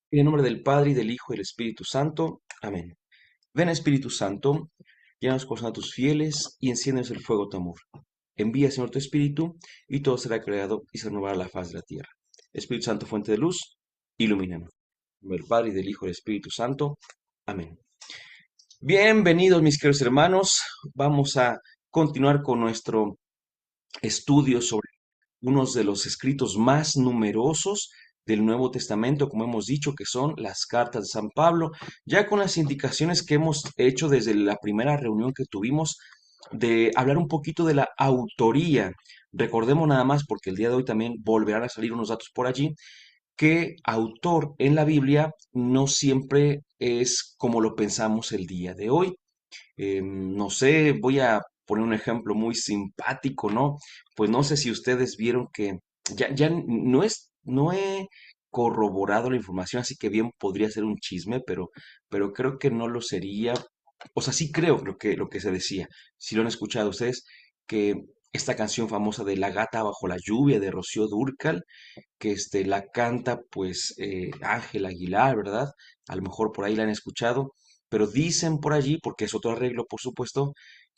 En el nombre del Padre, y del Hijo, y del Espíritu Santo. Amén. Ven, Espíritu Santo, llénanos con tus fieles y enciéndenos el fuego de tu amor. Envía, Señor, tu Espíritu, y todo será creado y se renovará la faz de la tierra. Espíritu Santo, fuente de luz, ilumínanos. En nombre del Padre, y del Hijo, y del Espíritu Santo. Amén. Bienvenidos, mis queridos hermanos. Vamos a continuar con nuestro estudio sobre unos de los escritos más numerosos del Nuevo Testamento, como hemos dicho, que son las cartas de San Pablo, ya con las indicaciones que hemos hecho desde la primera reunión que tuvimos de hablar un poquito de la autoría. Recordemos nada más, porque el día de hoy también volverán a salir unos datos por allí, que autor en la Biblia no siempre es como lo pensamos el día de hoy. No sé, voy a poner un ejemplo muy simpático, ¿no? Pues no sé si ustedes vieron que ya no he corroborado la información, así que bien podría ser un chisme, pero creo que no lo sería. O sea, sí creo lo que se decía. Si lo han escuchado ustedes, que esta canción famosa de La gata bajo la lluvia de Rocío Dúrcal, que la canta pues Ángel Aguilar, ¿verdad? A lo mejor por ahí la han escuchado, pero dicen por allí, porque es otro arreglo, por supuesto,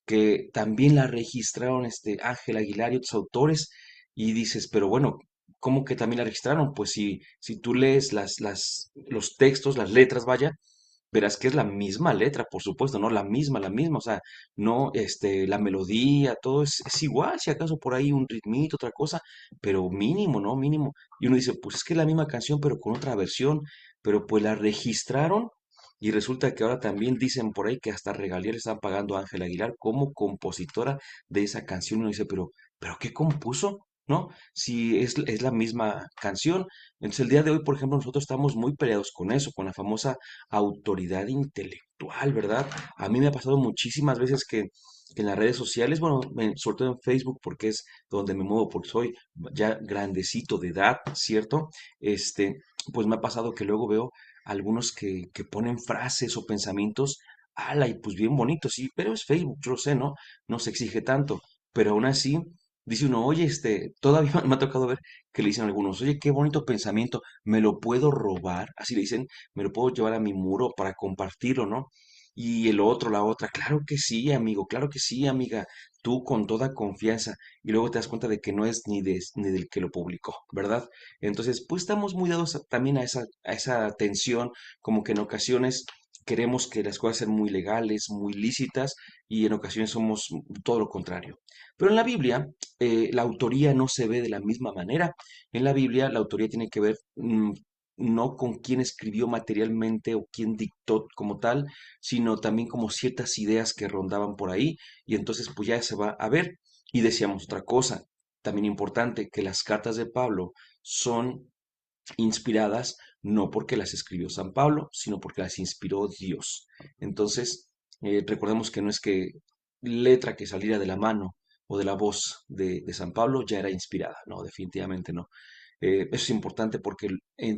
que también la registraron Ángel Aguilar y otros autores, y dices, pero bueno, ¿cómo que también la registraron? Pues si tú lees los textos, las letras, vaya, verás que es la misma letra, por supuesto, ¿no? La misma, o sea, no, la melodía, todo es igual, si acaso por ahí un ritmito, otra cosa, pero mínimo, ¿no? Mínimo. Y uno dice, pues es que es la misma canción, pero con otra versión, pero pues la registraron y resulta que ahora también dicen por ahí que hasta regalías le están pagando a Ángela Aguilar como compositora de esa canción. Y uno dice, pero ¿qué compuso? ¿No? Si es la misma canción. Entonces el día de hoy, por ejemplo, nosotros estamos muy peleados con eso, con la famosa autoridad intelectual, ¿verdad? A mí me ha pasado muchísimas veces que en las redes sociales, bueno, sobre todo en Facebook, porque es donde me muevo, porque soy ya grandecito de edad, ¿cierto? Pues me ha pasado que luego veo algunos que ponen frases o pensamientos, ala, y pues bien bonitos, sí, pero es Facebook, yo lo sé, ¿no? No se exige tanto, pero aún así, dice uno, oye, todavía me ha tocado ver que le dicen algunos, oye, qué bonito pensamiento, ¿me lo puedo robar? Así le dicen, me lo puedo llevar a mi muro para compartirlo, ¿no? Y el otro, la otra, claro que sí, amigo, claro que sí, amiga, tú con toda confianza. Y luego te das cuenta de que no es ni del que lo publicó, ¿verdad? Entonces, pues estamos muy dados también a esa tensión, como que en ocasiones queremos que las cosas sean muy legales, muy lícitas, y en ocasiones somos todo lo contrario. Pero en la Biblia, la autoría no se ve de la misma manera. En la Biblia, la autoría tiene que ver no con quién escribió materialmente o quién dictó como tal, sino también como ciertas ideas que rondaban por ahí, y entonces pues ya se va a ver. Y decíamos otra cosa, también importante, que las cartas de Pablo son inspiradas no porque las escribió San Pablo, sino porque las inspiró Dios. Entonces, recordemos que no es que letra que saliera de la mano o de la voz de San Pablo ya era inspirada, no, definitivamente no. Eso es importante porque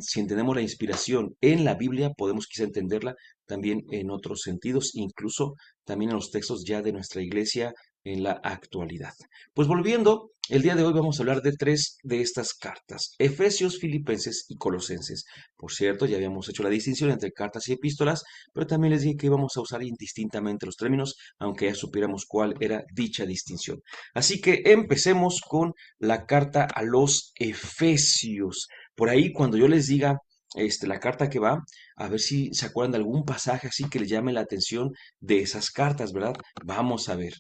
si entendemos la inspiración en la Biblia, podemos quizá entenderla también en otros sentidos, incluso también en los textos ya de nuestra iglesia en la actualidad. Pues volviendo, el día de hoy vamos a hablar de tres de estas cartas, Efesios, Filipenses y Colosenses. Por cierto, ya habíamos hecho la distinción entre cartas y epístolas, pero también les dije que íbamos a usar indistintamente los términos, aunque ya supiéramos cuál era dicha distinción. Así que empecemos con la carta a los Efesios. Por ahí, cuando yo les diga la carta que va, a ver si se acuerdan de algún pasaje así que les llame la atención de esas cartas, ¿verdad? Vamos a ver.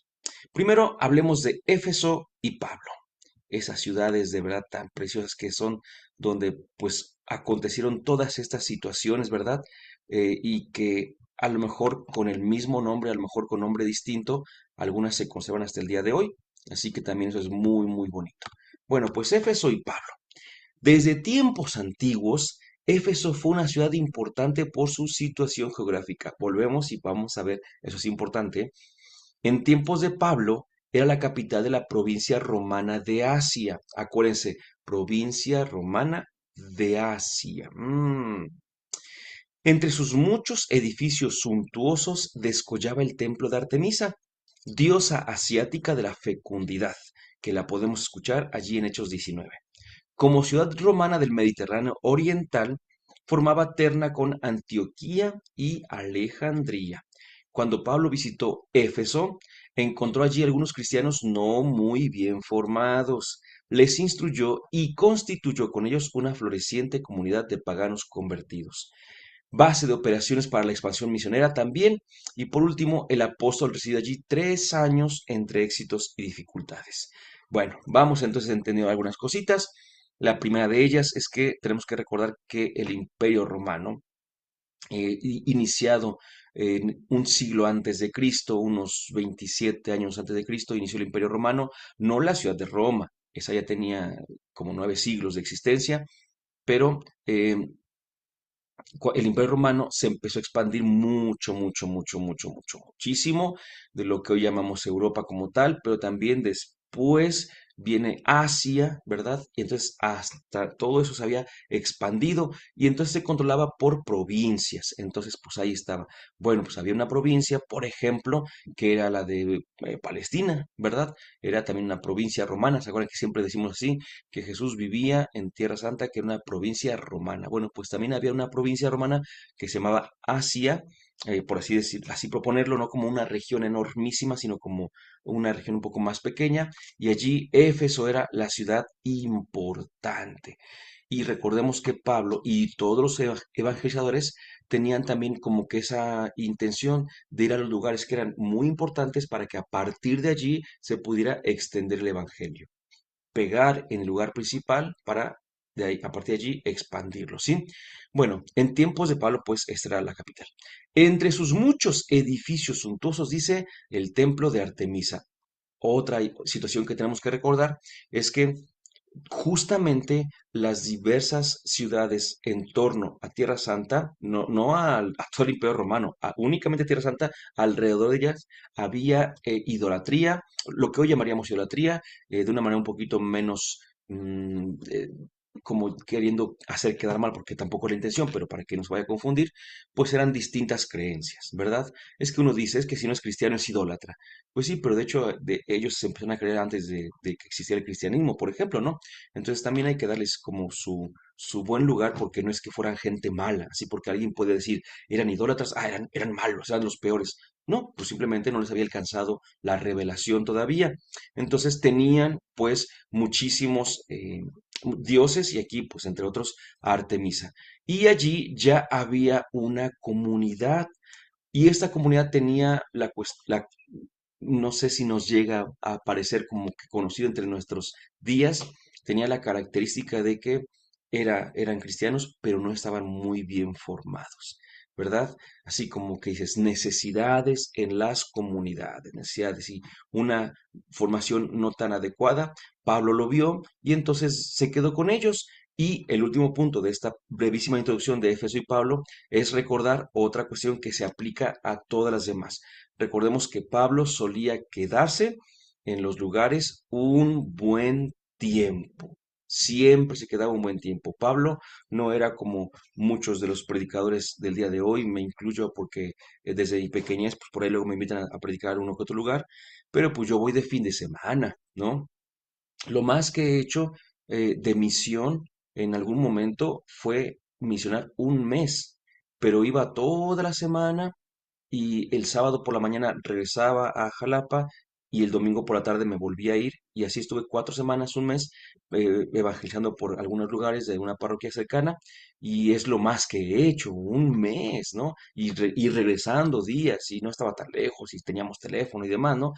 Primero hablemos de Éfeso y Pablo, esas ciudades de verdad tan preciosas que son, donde pues acontecieron todas estas situaciones, ¿verdad? Y que a lo mejor con el mismo nombre, a lo mejor con nombre distinto, algunas se conservan hasta el día de hoy, así que también eso es muy, muy bonito. Bueno, pues Éfeso y Pablo. Desde tiempos antiguos, Éfeso fue una ciudad importante por su situación geográfica. Volvemos y vamos a ver, eso es importante. En tiempos de Pablo, era la capital de la provincia romana de Asia. Acuérdense, provincia romana de Asia. Entre sus muchos edificios suntuosos descollaba el templo de Artemisa, diosa asiática de la fecundidad, que la podemos escuchar allí en Hechos 19. Como ciudad romana del Mediterráneo oriental, formaba terna con Antioquía y Alejandría. Cuando Pablo visitó Éfeso, encontró allí algunos cristianos no muy bien formados. Les instruyó y constituyó con ellos una floreciente comunidad de paganos convertidos. Base de operaciones para la expansión misionera también. Y por último, el apóstol reside allí 3 años entre éxitos y dificultades. Bueno, vamos entonces entendiendo algunas cositas. La primera de ellas es que tenemos que recordar que el Imperio Romano, iniciado en un siglo antes de Cristo, unos 27 años antes de Cristo, inició el Imperio Romano, no la ciudad de Roma, esa ya tenía como 9 siglos de existencia, pero el Imperio Romano se empezó a expandir mucho, mucho, mucho, mucho, mucho, muchísimo de lo que hoy llamamos Europa como tal, pero también después viene Asia, ¿verdad? Y entonces hasta todo eso se había expandido y entonces se controlaba por provincias. Entonces, pues ahí estaba. Bueno, pues había una provincia, por ejemplo, que era la de Palestina, ¿verdad? Era también una provincia romana. ¿Se acuerdan que siempre decimos así? Que Jesús vivía en Tierra Santa, que era una provincia romana. Bueno, pues también había una provincia romana que se llamaba Asia, por así decir, así proponerlo, no como una región enormísima, sino como una región un poco más pequeña, y allí Éfeso era la ciudad importante. Y recordemos que Pablo y todos los evangelizadores tenían también como que esa intención de ir a los lugares que eran muy importantes para que a partir de allí se pudiera extender el evangelio, pegar en el lugar principal para de ahí, a partir de allí expandirlo, ¿sí? Bueno, en tiempos de Pablo, pues esta era la capital. Entre sus muchos edificios suntuosos, dice el templo de Artemisa. Otra situación que tenemos que recordar es que justamente las diversas ciudades en torno a Tierra Santa, no a todo el Imperio Romano, únicamente a Tierra Santa, alrededor de ellas había idolatría, lo que hoy llamaríamos idolatría, de una manera un poquito menos como queriendo hacer quedar mal, porque tampoco es la intención, pero para que no se vaya a confundir, pues eran distintas creencias, ¿verdad? Es que uno dice, es que si no es cristiano es idólatra. Pues sí, pero de hecho ellos se empezaron a creer antes de que existiera el cristianismo, por ejemplo, ¿no? Entonces también hay que darles como su buen lugar porque no es que fueran gente mala, así porque alguien puede decir, eran idólatras, eran malos, eran los peores. No, pues simplemente no les había alcanzado la revelación todavía. Entonces tenían pues muchísimos dioses y aquí pues entre otros Artemisa. Y allí ya había una comunidad y esta comunidad tenía no sé si nos llega a parecer como que conocido entre nuestros días, tenía la característica de que eran cristianos, pero no estaban muy bien formados, ¿verdad? Así como que dices, necesidades en las comunidades, necesidades y una formación no tan adecuada. Pablo lo vio y entonces se quedó con ellos. Y el último punto de esta brevísima introducción de Éfeso y Pablo es recordar otra cuestión que se aplica a todas las demás. Recordemos que Pablo solía quedarse en los lugares un buen tiempo. Siempre se quedaba un buen tiempo. Pablo no era como muchos de los predicadores del día de hoy, me incluyo porque desde mi pequeñez, pues por ahí luego me invitan a predicar a uno que otro lugar, pero pues yo voy de fin de semana, ¿no? Lo más que he hecho de misión en algún momento fue misionar un mes, pero iba toda la semana y el sábado por la mañana regresaba a Jalapa y el domingo por la tarde me volví a ir y así estuve 4 semanas, un mes, evangelizando por algunos lugares de una parroquia cercana y es lo más que he hecho, un mes, ¿no? Y regresando días y no estaba tan lejos y teníamos teléfono y demás, ¿no?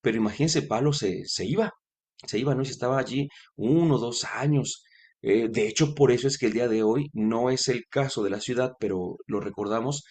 Pero imagínense, Pablo se iba, ¿no? Y se estaba allí 1 o 2 años. De hecho, por eso es que el día de hoy no es el caso de la ciudad, pero lo recordamos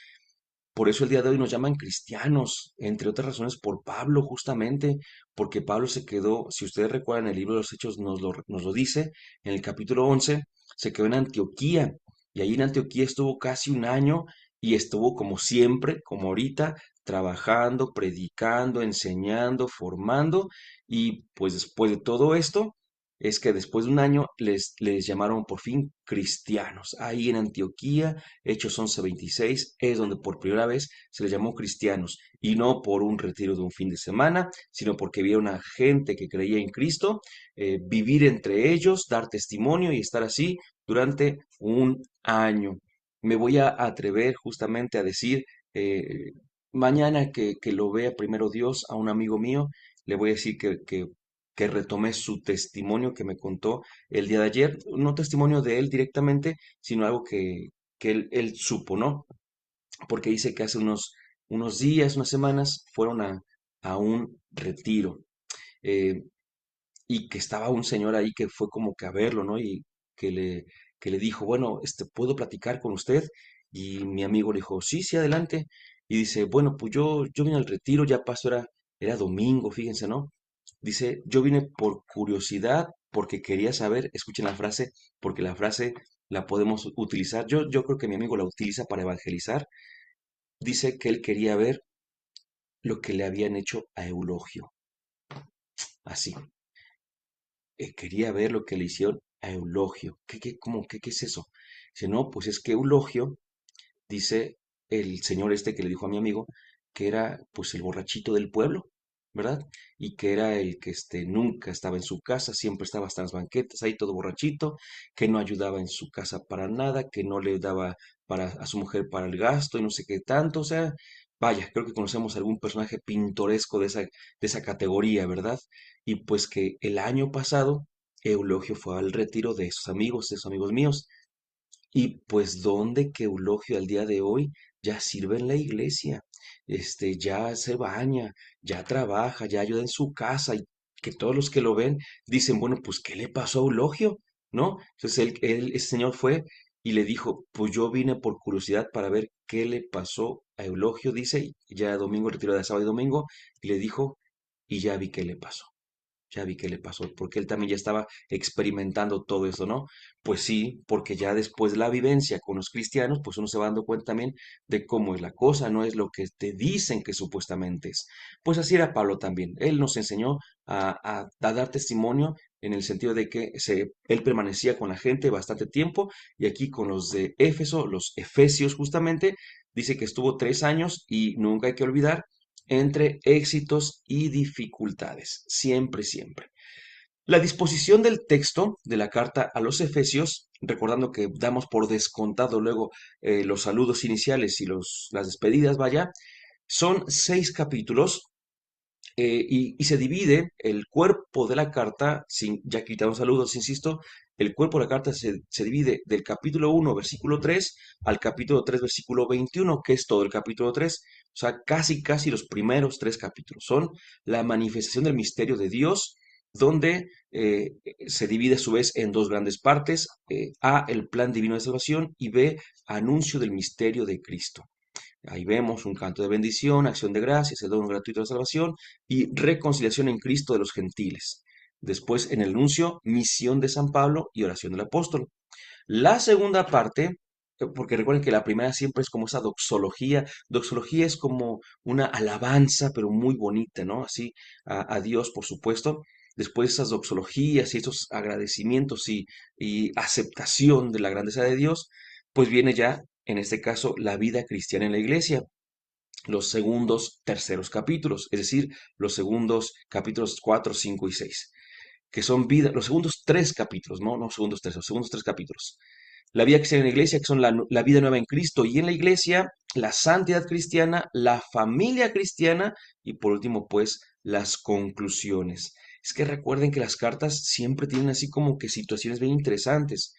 por eso el día de hoy nos llaman cristianos, entre otras razones por Pablo justamente, porque Pablo se quedó, si ustedes recuerdan el libro de los Hechos nos lo dice, en el capítulo 11, se quedó en Antioquía y allí en Antioquía estuvo casi un año y estuvo como siempre, como ahorita, trabajando, predicando, enseñando, formando y pues después de todo esto es que después de un año les llamaron por fin cristianos. Ahí en Antioquía Hechos 11:26 es donde por primera vez se les llamó cristianos, y no por un retiro de un fin de semana, sino porque vieron a gente que creía en Cristo, vivir entre ellos, dar testimonio y estar así durante un año. me voy a atrever justamente a decir, mañana que lo vea primero Dios a un amigo mío, le voy a decir que retomé su testimonio que me contó el día de ayer, no testimonio de él directamente, sino algo que él supo, ¿no? Porque dice que hace unos días, unas semanas, fueron a un retiro. eh, y que estaba un señor ahí que fue como que a verlo, ¿no? Y que le, que le dijo, bueno, ¿puedo platicar con usted? Y mi amigo le dijo, sí, sí, adelante. Y dice, bueno, pues yo vine al retiro, ya pasó, era domingo, fíjense, ¿no? Dice, yo vine por curiosidad, porque quería saber, escuchen la frase, porque la frase la podemos utilizar. Yo creo que mi amigo la utiliza para evangelizar. Dice que él quería ver lo que le habían hecho a Eulogio. Así. Quería ver lo que le hicieron a Eulogio. ¿Qué es eso? Dice, no, pues es que Eulogio, dice el señor este que le dijo a mi amigo, que era pues el borrachito del pueblo, ¿verdad? Y que era el que nunca estaba en su casa, siempre estaba hasta en las banquetas, ahí todo borrachito, que no ayudaba en su casa para nada, que no le daba a su mujer para el gasto y no sé qué tanto, o sea, vaya, creo que conocemos algún personaje pintoresco de esa categoría, ¿verdad? Y pues que el año pasado Eulogio fue al retiro de esos amigos míos, y pues donde que Eulogio al día de hoy ya sirve en la iglesia, ya se baña, ya trabaja, ya ayuda en su casa, y que todos los que lo ven dicen, bueno, pues ¿qué le pasó a Eulogio? ¿No? Entonces ese señor fue y le dijo, pues yo vine por curiosidad para ver qué le pasó a Eulogio, dice, y ya domingo, retiro de sábado y domingo, y le dijo, y ya vi qué le pasó. Ya vi qué le pasó, porque él también ya estaba experimentando todo eso, ¿no? Pues sí, porque ya después de la vivencia con los cristianos, pues uno se va dando cuenta también de cómo es la cosa, no es lo que te dicen que supuestamente es. Pues así era Pablo también. Él nos enseñó a dar testimonio en el sentido de que él permanecía con la gente bastante tiempo, y aquí con los de Éfeso, los Efesios justamente, dice que estuvo 3 años, y nunca hay que olvidar entre éxitos y dificultades, siempre, siempre. La disposición del texto de la carta a los Efesios, recordando que damos por descontado luego los saludos iniciales y las despedidas, vaya, son 6 capítulos, y se divide el cuerpo de la carta, ya quitamos saludos, insisto, el cuerpo de la carta se divide del capítulo 1, versículo 3, al capítulo 3, versículo 21, que es todo el capítulo 3. O sea, casi, casi los primeros 3 capítulos son la manifestación del misterio de Dios, donde se divide a su vez en dos grandes partes: A, el plan divino de salvación, y B, anuncio del misterio de Cristo. Ahí vemos un canto de bendición, acción de gracias, el don gratuito de salvación y reconciliación en Cristo de los gentiles. Después, en el anuncio, misión de San Pablo y oración del apóstol. La segunda parte, porque recuerden que la primera siempre es como esa doxología. Doxología es como una alabanza, pero muy bonita, ¿no? Así, a Dios, por supuesto. Después esas doxologías y esos agradecimientos y aceptación de la grandeza de Dios, pues viene ya, en este caso, la vida cristiana en la iglesia, los segundos, terceros capítulos, es decir, los segundos capítulos 4, 5 y 6, que son los segundos 3 capítulos, no segundos 3, los segundos 3 capítulos. La vida cristiana en la iglesia, que son la vida nueva en Cristo y en la iglesia, la santidad cristiana, la familia cristiana, y por último, pues, las conclusiones. Es que recuerden que las cartas siempre tienen así como que situaciones bien interesantes.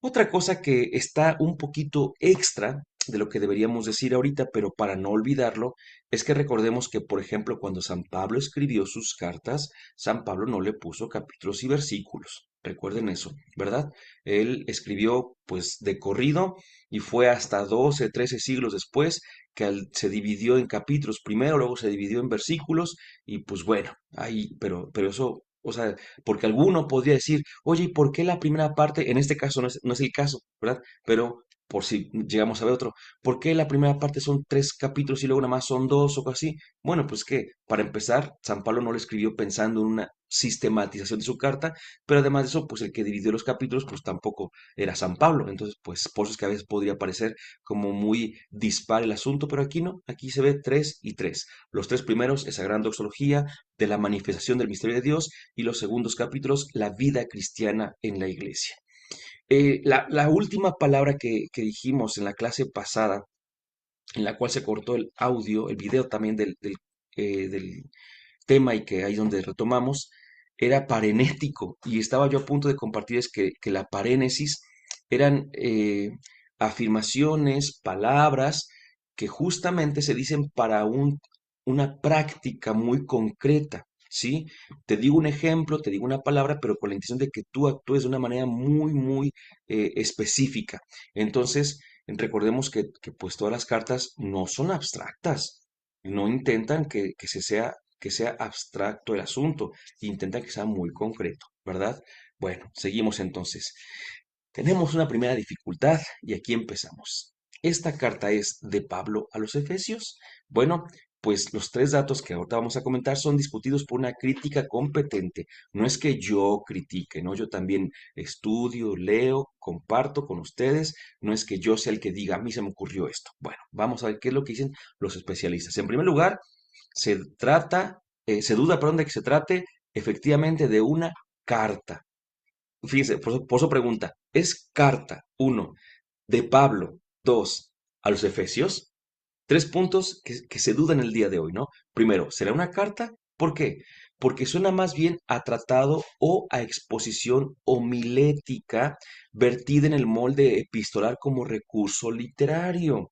Otra cosa que está un poquito extra de lo que deberíamos decir ahorita, pero para no olvidarlo, es que recordemos que, por ejemplo, cuando San Pablo escribió sus cartas, San Pablo no le puso capítulos y versículos. Recuerden eso, ¿verdad? Él escribió pues de corrido, y fue hasta 12, 13 siglos después que se dividió en capítulos primero, luego se dividió en versículos, y pues bueno, ahí, pero eso, o sea, porque alguno podría decir, oye, ¿y por qué la primera parte? En este caso no es el caso, ¿verdad? Pero por si llegamos a ver otro, ¿por qué la primera parte son 3 capítulos y luego nada más son dos o algo así? Bueno, pues que para empezar, San Pablo no lo escribió pensando en una sistematización de su carta, pero además de eso, pues el que dividió los capítulos, pues tampoco era San Pablo. Entonces, pues por eso es que a veces podría parecer como muy dispar el asunto, pero aquí no, aquí se ve 3 y 3. Los 3 primeros, esa gran doxología de la manifestación del misterio de Dios, y los segundos capítulos, la vida cristiana en la iglesia. La última palabra que dijimos en la clase pasada, en la cual se cortó el audio, el video también del tema y que ahí es donde retomamos, era parenético. Y estaba yo a punto de compartirles que la parénesis eran afirmaciones, palabras que justamente se dicen para una práctica muy concreta. ¿Sí? Te digo un ejemplo, te digo una palabra, pero con la intención de que tú actúes de una manera muy, muy específica. Entonces, recordemos que pues todas las cartas no son abstractas, no intentan que sea abstracto el asunto, intentan que sea muy concreto, ¿verdad? Bueno, seguimos entonces. Tenemos una primera dificultad y aquí empezamos. Esta carta es de Pablo a los Efesios. Bueno, pues los tres datos que ahorita vamos a comentar son discutidos por una crítica competente. No es que yo critique, ¿no? Yo también estudio, leo, comparto con ustedes. No es que yo sea el que diga, a mí se me ocurrió esto. Bueno, vamos a ver qué es lo que dicen los especialistas. En primer lugar, se trata, se duda, perdón, de que se trate efectivamente de una carta. Fíjense, por eso pregunta, ¿es carta, uno, de Pablo, dos, a los Efesios? Tres puntos que se dudan el día de hoy, ¿no? Primero, ¿será una carta? ¿Por qué? Porque suena más bien a tratado o a exposición homilética vertida en el molde epistolar como recurso literario.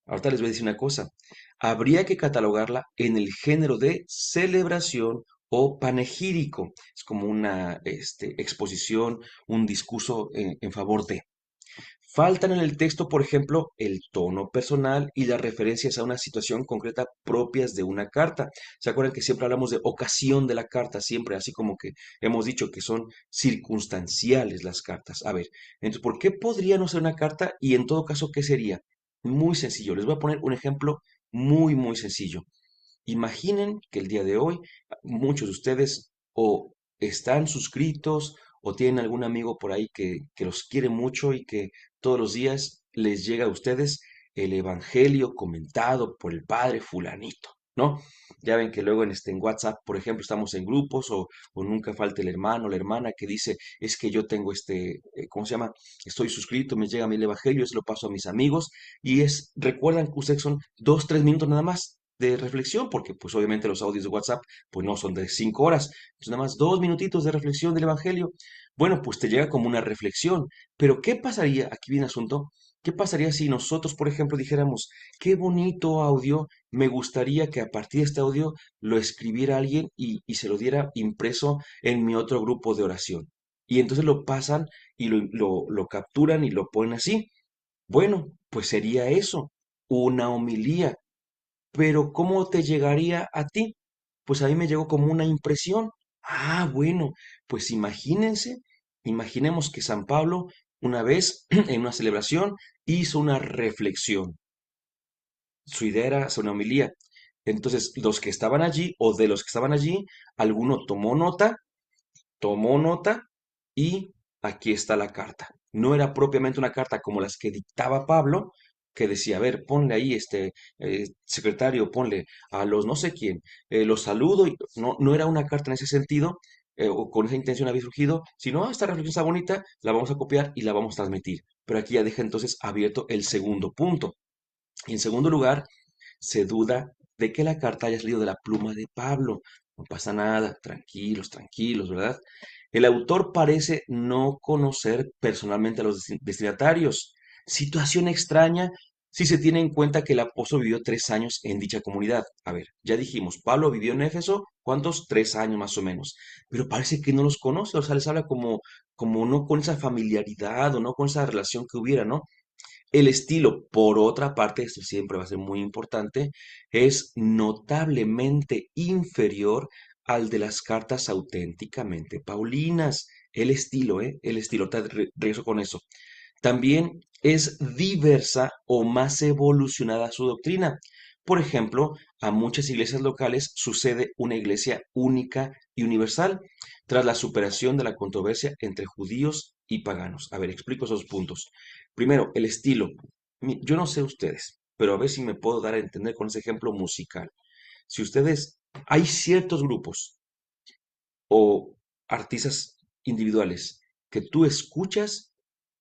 Ahorita les voy a decir una cosa. Habría que catalogarla en el género de celebración o panegírico. Es como una exposición, un discurso en favor de. Faltan en el texto, por ejemplo, el tono personal y las referencias a una situación concreta propias de una carta. ¿Se acuerdan que siempre hablamos de ocasión de la carta? Siempre, así como que hemos dicho que son circunstanciales las cartas. A ver, entonces, ¿por qué podría no ser una carta? Y en todo caso, ¿qué sería? Muy sencillo. Les voy a poner un ejemplo muy, muy sencillo. Imaginen que el día de hoy muchos de ustedes o están suscritos o tienen algún amigo por ahí que los quiere mucho y que todos los días les llega a ustedes el evangelio comentado por el padre fulanito, ¿no? Ya ven que luego en WhatsApp, por ejemplo, estamos en grupos o nunca falta el hermano o la hermana que dice, es que yo tengo ¿cómo se llama? Estoy suscrito, me llega a mí el evangelio, se lo paso a mis amigos y recuerdan que ustedes son 2, 3 minutos nada más de reflexión, porque pues obviamente los audios de WhatsApp pues no son de 5 horas, entonces nada más 2 minutitos de reflexión del Evangelio. Bueno, pues te llega como una reflexión, pero ¿qué pasaría? Aquí viene el asunto. ¿Qué pasaría si nosotros, por ejemplo, dijéramos, qué bonito audio, me gustaría que a partir de este audio lo escribiera alguien y se lo diera impreso en mi otro grupo de oración? Y entonces lo pasan y lo capturan y lo ponen así. Bueno, pues sería eso, una homilía. Pero ¿cómo te llegaría a ti? Pues a mí me llegó como una impresión. Ah, bueno, pues imagínense, imaginemos que San Pablo una vez en una celebración hizo una reflexión. Su idea era hacer una homilía. Entonces, los que estaban allí o de los que estaban allí, alguno tomó nota y aquí está la carta. No era propiamente una carta como las que dictaba Pablo, que decía, a ver, ponle ahí, secretario, ponle a los no sé quién, los saludo, y no, no era una carta en ese sentido, o con esa intención había surgido, sino, esta reflexión está bonita, la vamos a copiar y la vamos a transmitir. Pero aquí ya deja entonces abierto el segundo punto. Y en segundo lugar, se duda de que la carta haya salido de la pluma de Pablo. No pasa nada, tranquilos, tranquilos, ¿verdad? El autor parece no conocer personalmente a los destinatarios. Situación extraña si se tiene en cuenta que el apóstol vivió 3 años en dicha comunidad. A ver, ya dijimos, Pablo vivió en Éfeso, ¿cuántos? 3 años más o menos. Pero parece que no los conoce, o sea, les habla como no con esa familiaridad o no con esa relación que hubiera, ¿no? El estilo, por otra parte, esto siempre va a ser muy importante, es notablemente inferior al de las cartas auténticamente paulinas. El estilo, ¿eh? El estilo, regreso con eso. También es diversa o más evolucionada su doctrina. Por ejemplo, a muchas iglesias locales sucede una iglesia única y universal tras la superación de la controversia entre judíos y paganos. A ver, explico esos puntos. Primero, el estilo. Yo no sé ustedes, pero a ver si me puedo dar a entender con ese ejemplo musical. Si ustedes, hay ciertos grupos o artistas individuales que tú escuchas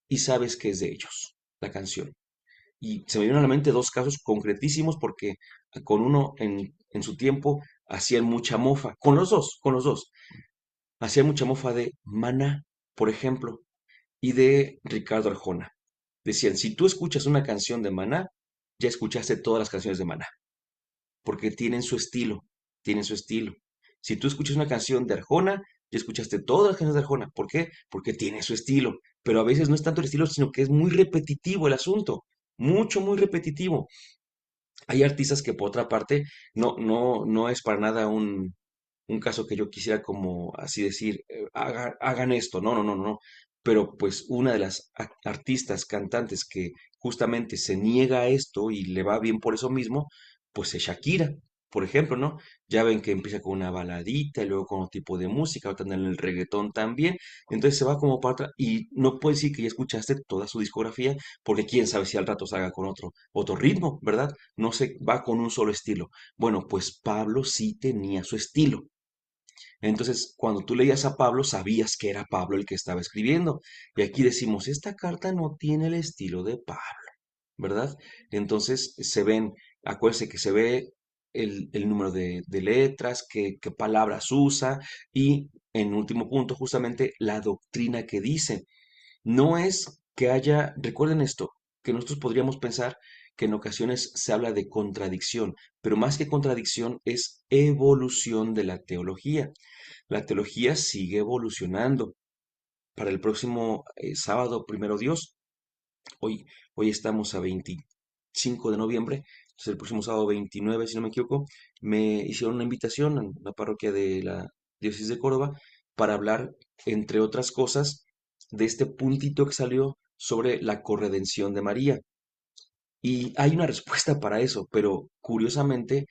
y sabes que es de ellos, la canción. Y se me vienen a la mente dos casos concretísimos porque con uno en su tiempo hacían mucha mofa, con los dos, hacían mucha mofa de Maná, por ejemplo, y de Ricardo Arjona. Decían, si tú escuchas una canción de Maná, ya escuchaste todas las canciones de Maná, porque tienen su estilo, tienen su estilo. Si tú escuchas una canción de Arjona, ya escuchaste todas las canciones de Arjona. ¿Por qué? Porque tiene su estilo. Pero a veces no es tanto el estilo, sino que es muy repetitivo el asunto. Mucho, muy repetitivo. Hay artistas que por otra parte no es para nada un caso que yo quisiera como así decir, hagan esto, no. Pero pues una de las artistas, cantantes que justamente se niega a esto y le va bien por eso mismo, pues es Shakira, por ejemplo, ¿no? Ya ven que empieza con una baladita y luego con otro tipo de música, otra en el reggaetón también, entonces se va como para atrás y no puedes decir que ya escuchaste toda su discografía, porque quién sabe si al rato salga con otro ritmo, ¿verdad? No se va con un solo estilo. Bueno, pues Pablo sí tenía su estilo. Entonces, cuando tú leías a Pablo, sabías que era Pablo el que estaba escribiendo. Y aquí decimos, esta carta no tiene el estilo de Pablo, ¿verdad? Entonces, se ven, acuérdense que se ve el número de letras, qué palabras usa y, en último punto, justamente la doctrina que dice. No es que haya, recuerden esto, que nosotros podríamos pensar que en ocasiones se habla de contradicción, pero más que contradicción es evolución de la teología. La teología sigue evolucionando. Para el próximo sábado, primero Dios, hoy, hoy estamos a 25 de noviembre, entonces el próximo sábado 29, si no me equivoco, me hicieron una invitación en la parroquia de la diócesis de Córdoba para hablar, entre otras cosas, de este puntito que salió sobre la corredención de María. Y hay una respuesta para eso, pero curiosamente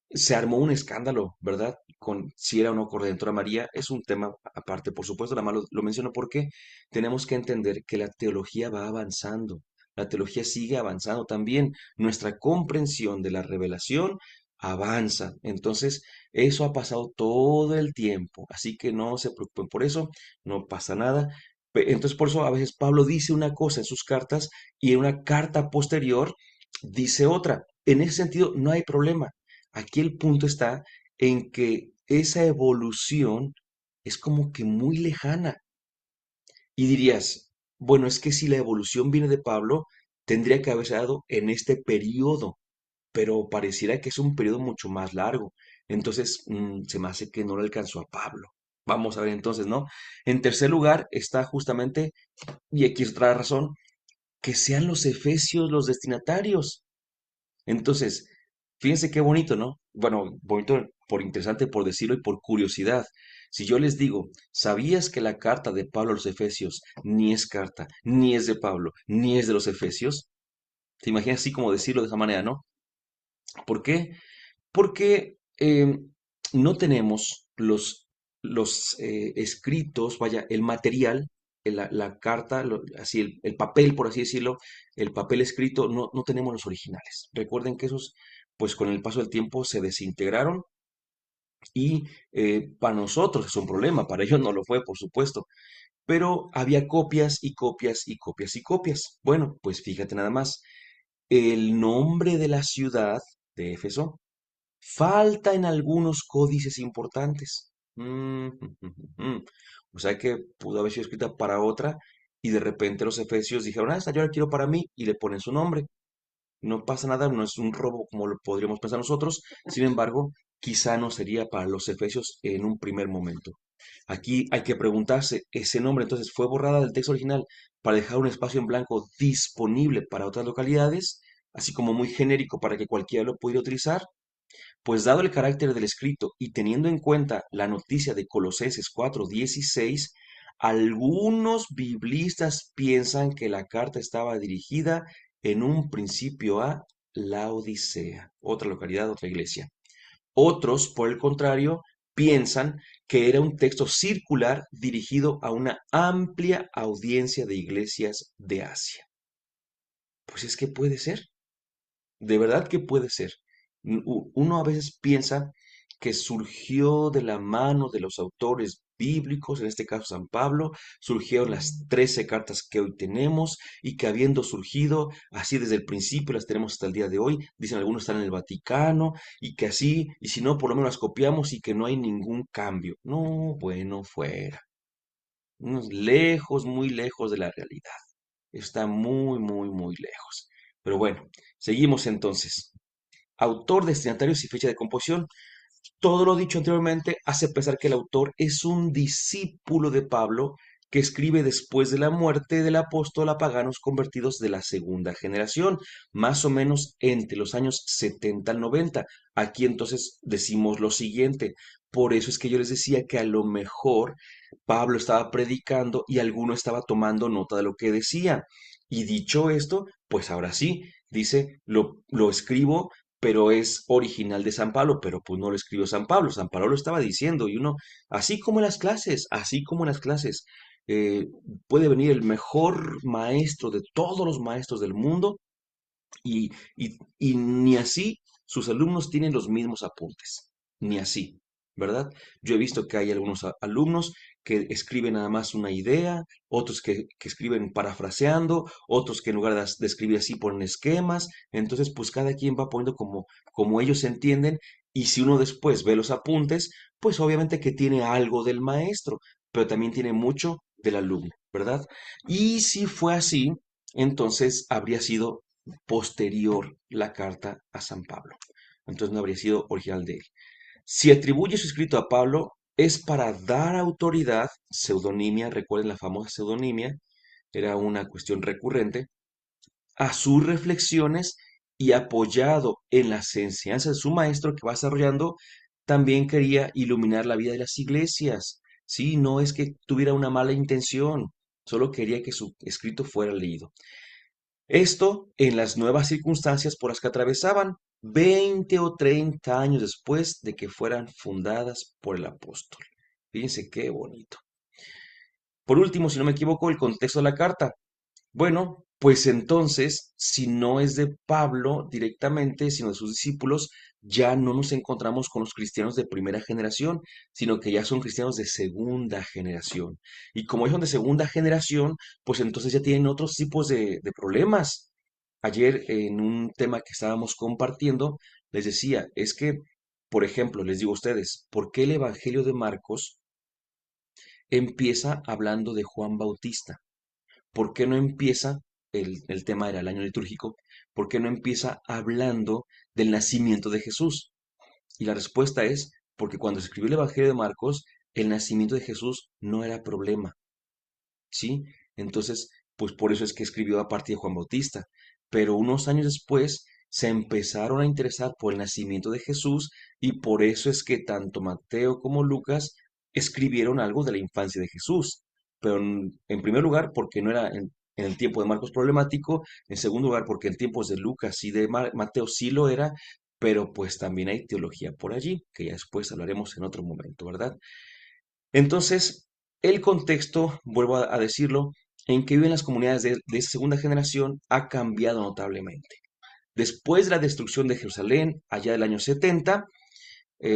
se armó un escándalo, ¿verdad? Con si era o no Corredentora María. Es un tema aparte, por supuesto, nada más lo menciono porque tenemos que entender que la teología va avanzando. La teología sigue avanzando también. Nuestra comprensión de la revelación avanza. Entonces, eso ha pasado todo el tiempo. Así que no se preocupen por eso, no pasa nada. Entonces, por eso a veces Pablo dice una cosa en sus cartas y en una carta posterior dice otra. En ese sentido, no hay problema. Aquí el punto está en que esa evolución es como que muy lejana. Y dirías, bueno, es que si la evolución viene de Pablo, tendría que haberse dado en este periodo, pero pareciera que es un periodo mucho más largo. Entonces, se me hace que no le alcanzó a Pablo. Vamos a ver entonces, ¿no? En tercer lugar está justamente, y aquí es otra razón, que sean los efesios los destinatarios. Entonces, fíjense qué bonito, ¿no? Bueno, bonito por interesante por decirlo y por curiosidad. Si yo les digo, ¿sabías que la carta de Pablo a los Efesios ni es carta, ni es de Pablo, ni es de los Efesios? ¿Te imaginas así como decirlo de esa manera, no? ¿Por qué? Porque no tenemos los escritos, vaya, el material, la carta, así el papel, por así decirlo, el papel escrito, no tenemos los originales. Recuerden que esos, pues con el paso del tiempo se desintegraron y para nosotros es un problema, para ellos no lo fue, por supuesto, pero había copias y copias y copias y copias. Bueno, pues fíjate nada más, el nombre de la ciudad de Éfeso falta en algunos códices importantes. O sea que pudo haber sido escrita para otra y de repente los efesios dijeron, ah, esta yo la quiero para mí y le ponen su nombre. No pasa nada, no es un robo como lo podríamos pensar nosotros. Sin embargo, quizá no sería para los efesios en un primer momento. Aquí hay que preguntarse, ¿ese nombre entonces fue borrada del texto original para dejar un espacio en blanco disponible para otras localidades, así como muy genérico para que cualquiera lo pudiera utilizar? Pues dado el carácter del escrito y teniendo en cuenta la noticia de Colosenses 4:16, algunos biblistas piensan que la carta estaba dirigida en un principio a Laodicea, otra localidad, otra iglesia. Otros, por el contrario, piensan que era un texto circular dirigido a una amplia audiencia de iglesias de Asia. Pues es que puede ser. De verdad que puede ser. Uno a veces piensa que surgió de la mano de los autores bíblicos, en este caso San Pablo, surgieron las 13 cartas que hoy tenemos y que habiendo surgido así desde el principio las tenemos hasta el día de hoy, dicen algunos están en el Vaticano y que así, y si no, por lo menos las copiamos y que no hay ningún cambio. No, bueno, fuera. Lejos, muy lejos de la realidad. Está muy, muy, muy lejos. Pero bueno, seguimos entonces. Autor, destinatarios y fecha de composición. Todo lo dicho anteriormente hace pensar que el autor es un discípulo de Pablo que escribe después de la muerte del apóstol a paganos convertidos de la segunda generación, más o menos entre los años 70 al 90. Aquí entonces decimos lo siguiente. Por eso es que yo les decía que a lo mejor Pablo estaba predicando y alguno estaba tomando nota de lo que decía. Y dicho esto, pues ahora sí, dice, lo escribo pero es original de San Pablo, pero pues no lo escribió San Pablo lo estaba diciendo y uno, así como en las clases, eh, puede venir el mejor maestro de todos los maestros del mundo y ni así sus alumnos tienen los mismos apuntes, ni así, ¿verdad? Yo he visto que hay algunos alumnos que escriben nada más una idea, otros que escriben parafraseando, otros que en lugar de escribir así ponen esquemas, entonces pues cada quien va poniendo como ellos entienden y si uno después ve los apuntes, pues obviamente que tiene algo del maestro, pero también tiene mucho del alumno, ¿verdad? Y si fue así, entonces habría sido posterior la carta a San Pablo. Entonces no habría sido original de él. Si atribuye su escrito a Pablo, es para dar autoridad, pseudonimia, recuerden la famosa pseudonimia, era una cuestión recurrente, a sus reflexiones y apoyado en las enseñanzas de su maestro que va desarrollando, también quería iluminar la vida de las iglesias. Sí, no es que tuviera una mala intención, solo quería que su escrito fuera leído. Esto en las nuevas circunstancias por las que atravesaban 20 o 30 años después de que fueran fundadas por el apóstol. Fíjense qué bonito. Por último, si no me equivoco, el contexto de la carta. Bueno, pues entonces, si no es de Pablo directamente, sino de sus discípulos, ya no nos encontramos con los cristianos de primera generación, sino que ya son cristianos de segunda generación. Y como ellos son de segunda generación, pues entonces ya tienen otros tipos de problemas. Ayer en un tema que estábamos compartiendo, les decía, es que, por ejemplo, les digo a ustedes, ¿por qué el Evangelio de Marcos empieza hablando de Juan Bautista? ¿Por qué no empieza, el tema era el año litúrgico, por qué no empieza hablando del nacimiento de Jesús? Y la respuesta es, porque cuando se escribió el Evangelio de Marcos, el nacimiento de Jesús no era problema, ¿sí? Entonces, pues por eso es que escribió a partir de Juan Bautista. Pero unos años después se empezaron a interesar por el nacimiento de Jesús y por eso es que tanto Mateo como Lucas escribieron algo de la infancia de Jesús. Pero en primer lugar, porque no era en el tiempo de Marcos problemático, en segundo lugar, porque en tiempos de Lucas y de Mateo sí lo era, pero pues también hay teología por allí, que ya después hablaremos en otro momento, ¿verdad? Entonces, el contexto, vuelvo a decirlo, en que viven las comunidades de esa segunda generación ha cambiado notablemente. Después de la destrucción de Jerusalén, allá del año 70,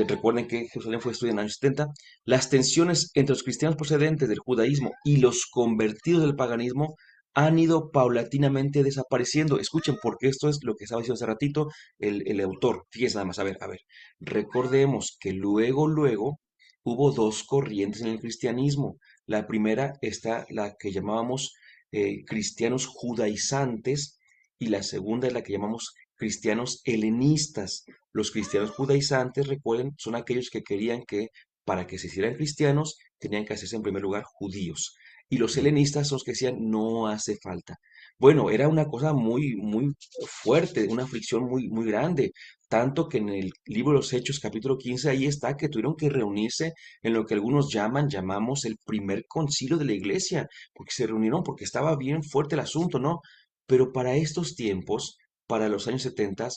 recuerden que Jerusalén fue destruida en el año 70, las tensiones entre los cristianos procedentes del judaísmo y los convertidos del paganismo han ido paulatinamente desapareciendo. Escuchen, porque esto es lo que estaba diciendo hace ratito el autor. Fíjense nada más, a ver. Recordemos que luego hubo dos corrientes en el cristianismo. La primera está la que llamábamos cristianos judaizantes y la segunda es la que llamamos cristianos helenistas. Los cristianos judaizantes, recuerden, son aquellos que querían que para que se hicieran cristianos tenían que hacerse en primer lugar judíos. Y los helenistas son los que decían no hace falta. Bueno, era una cosa muy, muy fuerte, una fricción muy, muy grande. Tanto que en el libro de los Hechos, capítulo 15 ahí está que tuvieron que reunirse en lo que algunos llamamos el primer concilio de la iglesia, porque se reunieron porque estaba bien fuerte el asunto, ¿no? Pero para estos tiempos, para los años 70,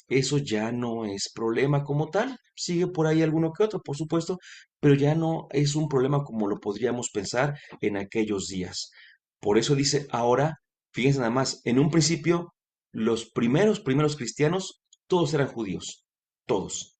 eso ya no es problema como tal. Sigue por ahí alguno que otro, por supuesto, pero ya no es un problema como lo podríamos pensar en aquellos días. Por eso dice ahora, fíjense nada más, en un principio, los primeros cristianos, todos eran judíos, todos.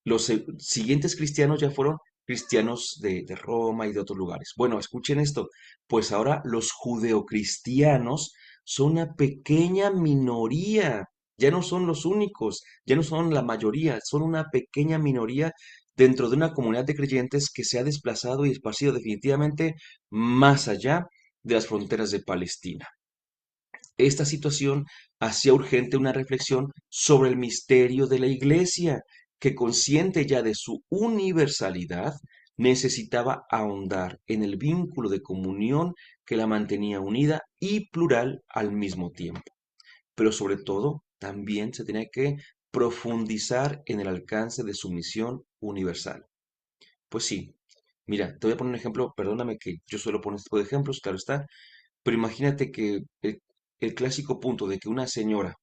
Los siguientes cristianos ya fueron cristianos de Roma y de otros lugares. Bueno, escuchen esto, pues ahora los judeocristianos son una pequeña minoría, ya no son los únicos, ya no son la mayoría, son una pequeña minoría dentro de una comunidad de creyentes que se ha desplazado y esparcido definitivamente más allá de las fronteras de Palestina. Esta situación hacía urgente una reflexión sobre el misterio de la Iglesia, que consciente ya de su universalidad, necesitaba ahondar en el vínculo de comunión que la mantenía unida y plural al mismo tiempo. Pero sobre todo, también se tenía que profundizar en el alcance de su misión universal. Pues sí, mira, te voy a poner un ejemplo, perdóname que yo suelo poner este tipo de ejemplos, claro está, pero imagínate que el clásico punto de que una señora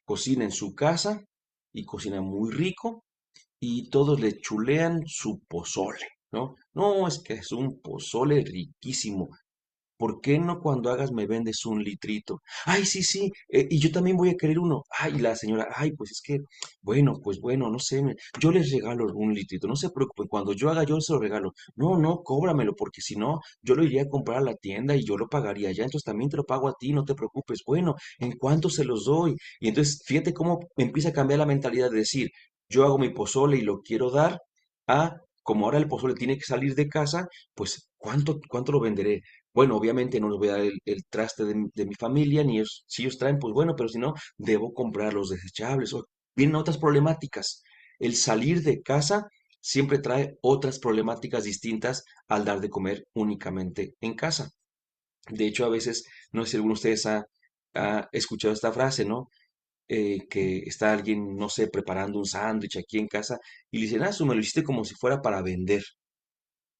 cocina en su casa y cocina muy rico y todos le chulean su pozole, ¿no? No, es que es un pozole riquísimo. ¿Por qué no cuando hagas me vendes un litrito? Ay, sí, sí, y yo también voy a querer uno. Ay, la señora, ay, pues es que, bueno, pues bueno, no sé, yo les regalo un litrito, no se preocupen, cuando yo haga yo se lo regalo. No, no, cóbramelo, porque si no, yo lo iría a comprar a la tienda y yo lo pagaría allá, entonces también te lo pago a ti, no te preocupes. Bueno, ¿en cuánto se los doy? Y entonces, fíjate cómo empieza a cambiar la mentalidad de decir, yo hago mi pozole y lo quiero dar a, como ahora el pozole tiene que salir de casa, pues, ¿cuánto lo venderé? Bueno, obviamente no les voy a dar el traste de mi familia, ni ellos, si ellos traen, pues bueno, pero si no, debo comprar los desechables. Vienen otras problemáticas. El salir de casa siempre trae otras problemáticas distintas al dar de comer únicamente en casa. De hecho, a veces, no sé si alguno de ustedes ha escuchado esta frase, ¿no? Que está alguien, no sé, preparando un sándwich aquí en casa y le dicen, ah, eso me lo hiciste como si fuera para vender.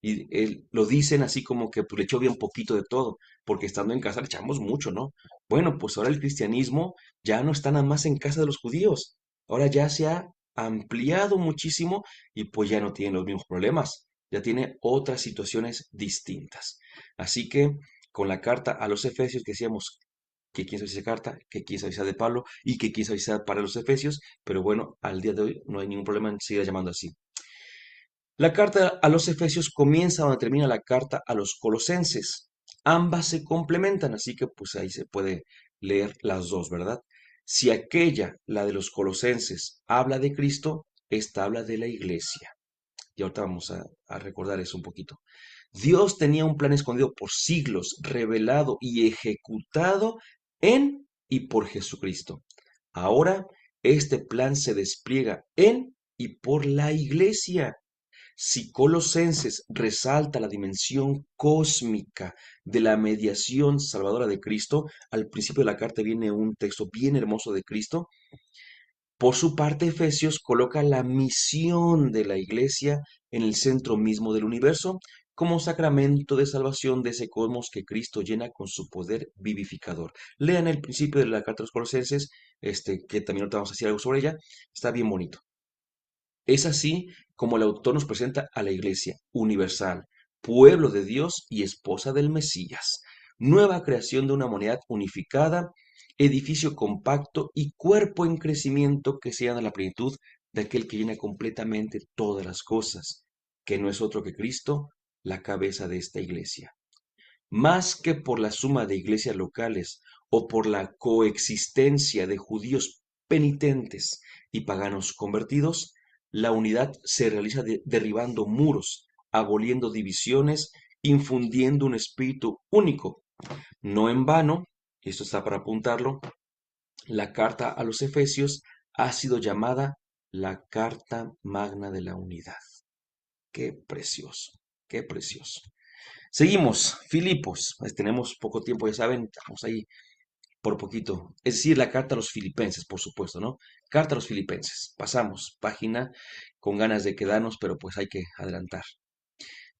Y él, lo dicen así como que pues, le echó bien poquito de todo, porque estando en casa le echamos mucho, ¿no? Bueno, pues ahora el cristianismo ya no está nada más en casa de los judíos. Ahora ya se ha ampliado muchísimo y pues ya no tiene los mismos problemas, ya tiene otras situaciones distintas. Así que con la carta a los Efesios que decíamos que quién sabe si esa carta, que quién sabe si sea de Pablo y que quién sabe si sea para los Efesios, pero bueno, al día de hoy no hay ningún problema en seguir llamando así. La carta a los Efesios comienza donde termina la carta a los Colosenses. Ambas se complementan, así que pues ahí se puede leer las dos, ¿verdad? Si aquella, la de los Colosenses, habla de Cristo, esta habla de la iglesia. Y ahorita vamos a recordar eso un poquito. Dios tenía un plan escondido por siglos, revelado y ejecutado en y por Jesucristo. Ahora, este plan se despliega en y por la iglesia. Si Colosenses resalta la dimensión cósmica de la mediación salvadora de Cristo, al principio de la carta viene un texto bien hermoso de Cristo. Por su parte, Efesios coloca la misión de la iglesia en el centro mismo del universo, como sacramento de salvación de ese cosmos que Cristo llena con su poder vivificador. Lean el principio de la carta de los Colosenses, que también ahorita vamos a decir algo sobre ella, está bien bonito. Es así como el autor nos presenta a la Iglesia universal, pueblo de Dios y esposa del Mesías, nueva creación de una humanidad unificada, edificio compacto y cuerpo en crecimiento que sea a la plenitud de aquel que llena completamente todas las cosas, que no es otro que Cristo, la cabeza de esta Iglesia. Más que por la suma de iglesias locales o por la coexistencia de judíos penitentes y paganos convertidos, la unidad se realiza derribando muros, aboliendo divisiones, infundiendo un espíritu único. No en vano, y esto está para apuntarlo, la carta a los Efesios ha sido llamada la carta magna de la unidad. Qué precioso, qué precioso. Seguimos, Filipos. Pues tenemos poco tiempo, ya saben, estamos ahí por poquito. Es decir, la carta a los filipenses, por supuesto, ¿no? Carta a los filipenses. Pasamos página con ganas de quedarnos, pero pues hay que adelantar.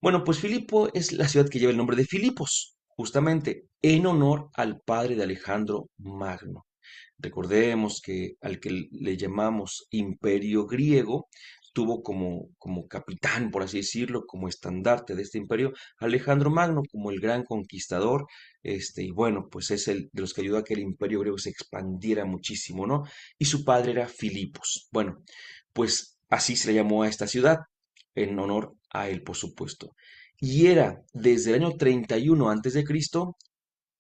Bueno, pues Filipo es la ciudad que lleva el nombre de Filipos, justamente en honor al padre de Alejandro Magno. Recordemos que al que le llamamos imperio griego, tuvo como capitán, por así decirlo, como estandarte de este imperio, Alejandro Magno, como el gran conquistador, y bueno, pues es el de los que ayudó a que el imperio griego se expandiera muchísimo, ¿no? Y su padre era Filipos. Bueno, pues así se le llamó a esta ciudad. en honor a él, por supuesto. Y era desde el año 31 antes de Cristo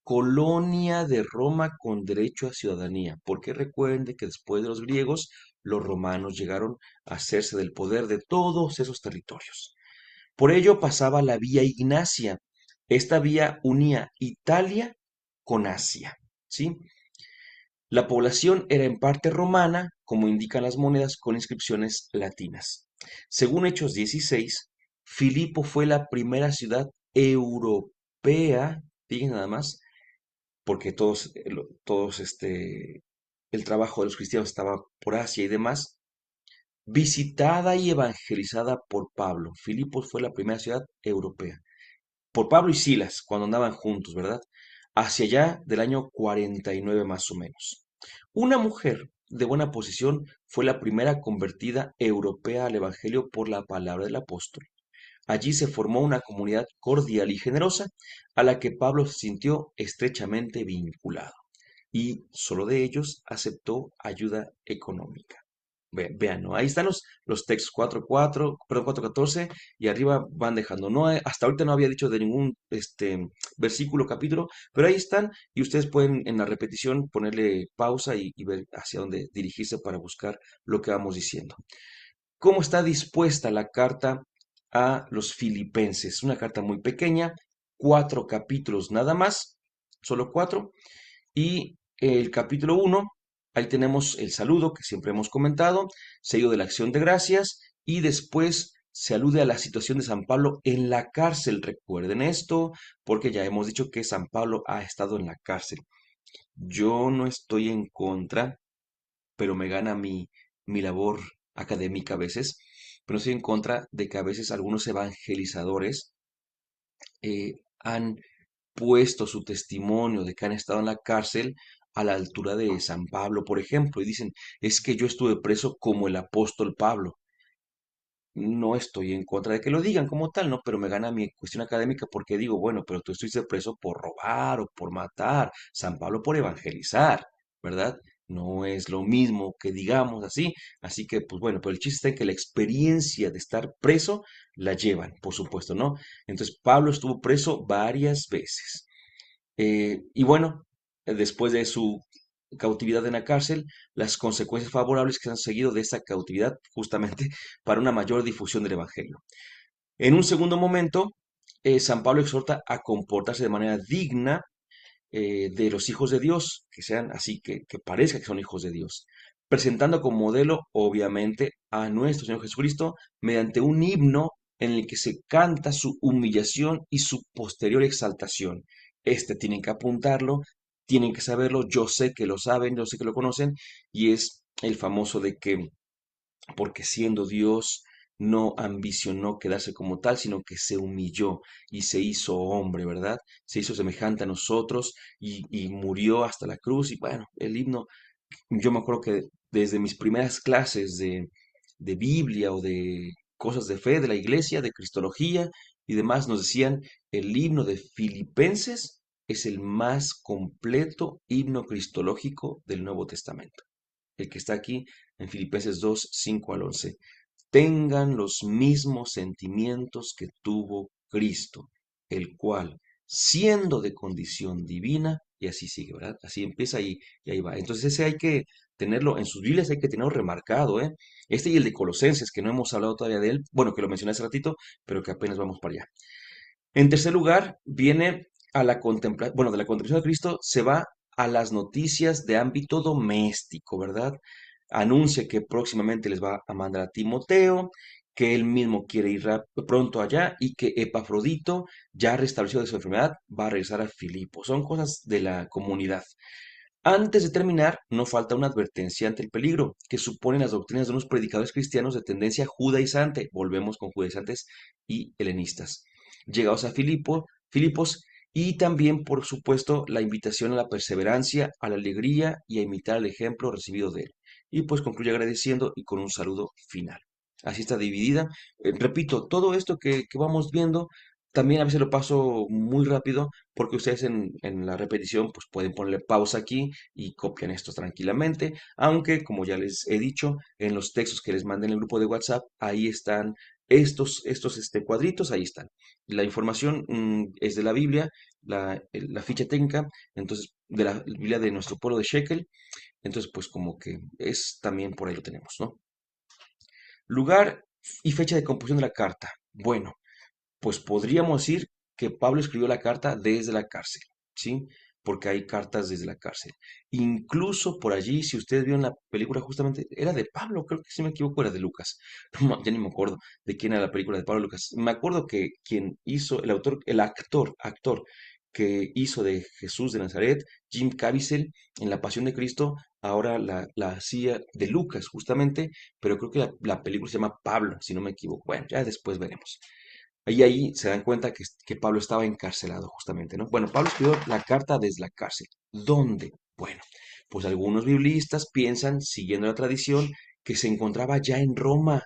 colonia de Roma con derecho a ciudadanía, porque recuerden que después de los griegos, los romanos llegaron a hacerse del poder de todos esos territorios. Por ello pasaba la vía Ignacia. Esta vía unía Italia con Asia, ¿sí? La población era en parte romana, como indican las monedas con inscripciones latinas. Según Hechos 16, Filipo fue la primera ciudad europea, fíjense nada más, porque el trabajo de los cristianos estaba por Asia y demás, visitada y evangelizada por Pablo. Filipos fue la primera ciudad europea. Por Pablo y Silas, cuando andaban juntos, ¿verdad? Hacia allá del año 49 más o menos. Una mujer de buena posición fue la primera convertida europea al Evangelio por la palabra del apóstol. Allí se formó una comunidad cordial y generosa a la que Pablo se sintió estrechamente vinculado y solo de ellos aceptó ayuda económica. Vean, ¿no? Ahí están los textos 4.4, perdón, 4.14 y arriba van dejando. No, hasta ahorita no había dicho de ningún versículo, capítulo, pero ahí están y ustedes pueden en la repetición ponerle pausa y ver hacia dónde dirigirse para buscar lo que vamos diciendo. ¿Cómo está dispuesta la carta a los filipenses? Una carta muy pequeña, 4 capítulos nada más, solo 4. Y el capítulo 1, ahí tenemos el saludo que siempre hemos comentado, sello de la acción de gracias, y después se alude a la situación de San Pablo en la cárcel. Recuerden esto, porque ya hemos dicho que San Pablo ha estado en la cárcel. Yo no estoy en contra, pero me gana mi labor académica a veces, pero estoy en contra de que a veces algunos evangelizadores han puesto su testimonio de que han estado en la cárcel a la altura de San Pablo, por ejemplo, y dicen, es que yo estuve preso como el apóstol Pablo. No estoy en contra de que lo digan como tal, ¿no? Pero me gana mi cuestión académica porque digo, bueno, pero tú estuviste preso por robar o por matar, San Pablo por evangelizar, ¿verdad? No es lo mismo que digamos así, así que pues bueno, pero el chiste está en que la experiencia de estar preso la llevan, por supuesto, ¿no? Entonces Pablo estuvo preso varias veces. Y bueno, después de su cautividad en la cárcel, las consecuencias favorables que han seguido de esa cautividad justamente para una mayor difusión del Evangelio. En un segundo momento, San Pablo exhorta a comportarse de manera digna de los hijos de Dios, que sean así, que parezca que son hijos de Dios, presentando como modelo, obviamente, a nuestro Señor Jesucristo mediante un himno en el que se canta su humillación y su posterior exaltación. Tienen que apuntarlo, tienen que saberlo, yo sé que lo saben, yo sé que lo conocen, y es el famoso de que porque siendo Dios no ambicionó quedarse como tal, sino que se humilló y se hizo hombre, ¿verdad? Se hizo semejante a nosotros y murió hasta la cruz. Y bueno, el himno, yo me acuerdo que desde mis primeras clases de Biblia o de cosas de fe de la iglesia, de cristología y demás, nos decían, el himno de Filipenses es el más completo himno cristológico del Nuevo Testamento, el que está aquí en Filipenses 2, 5 al 11. Tengan los mismos sentimientos que tuvo Cristo, el cual, siendo de condición divina, y así sigue, ¿verdad? Así empieza y ahí va. Entonces ese hay que tenerlo en sus Biblias, hay que tenerlo remarcado, ¿eh? Este y el de Colosenses, que no hemos hablado todavía de él, bueno, que lo mencioné hace ratito, pero que apenas vamos para allá. En tercer lugar, viene a la contemplación, bueno, de la contemplación de Cristo se va a las noticias de ámbito doméstico, ¿verdad? Anuncia que próximamente les va a mandar a Timoteo, que él mismo quiere ir pronto allá y que Epafrodito, ya restablecido de su enfermedad, va a regresar a Filipo. Son cosas de la comunidad. Antes de terminar, no falta una advertencia ante el peligro que suponen las doctrinas de unos predicadores cristianos de tendencia judaizante. Volvemos con judaizantes y helenistas. Llegados a Filipos, y también, por supuesto, la invitación a la perseverancia, a la alegría y a imitar el ejemplo recibido de él. Y pues concluye agradeciendo y con un saludo final. Así está dividida. Repito, todo esto que vamos viendo, también a veces lo paso muy rápido porque ustedes en la repetición pues pueden ponerle pausa aquí y copian esto tranquilamente, aunque como ya les he dicho, en los textos que les mandé en el grupo de WhatsApp, ahí están estos cuadritos, ahí están. La información es de la Biblia, la ficha técnica, entonces, de la Biblia de nuestro pueblo de Shekel, entonces, pues como que es también por ahí lo tenemos, ¿no? Lugar y fecha de composición de la carta. Bueno, pues podríamos decir que Pablo escribió la carta desde la cárcel, ¿sí? Porque hay cartas desde la cárcel. Incluso por allí, si ustedes vieron la película, justamente era de Pablo, creo que si me equivoco era de Lucas. No, ya ni me acuerdo de quién era la película de Pablo Lucas. Me acuerdo que quien hizo, el actor que hizo de Jesús de Nazaret, Jim Caviezel, en La Pasión de Cristo, ahora la hacía de Lucas, justamente, pero creo que la película se llama Pablo, si no me equivoco. Bueno, ya después veremos. Y ahí se dan cuenta que Pablo estaba encarcelado justamente, ¿no? Bueno, Pablo escribió la carta desde la cárcel. ¿Dónde? Bueno, pues algunos biblistas piensan, siguiendo la tradición, que se encontraba ya en Roma.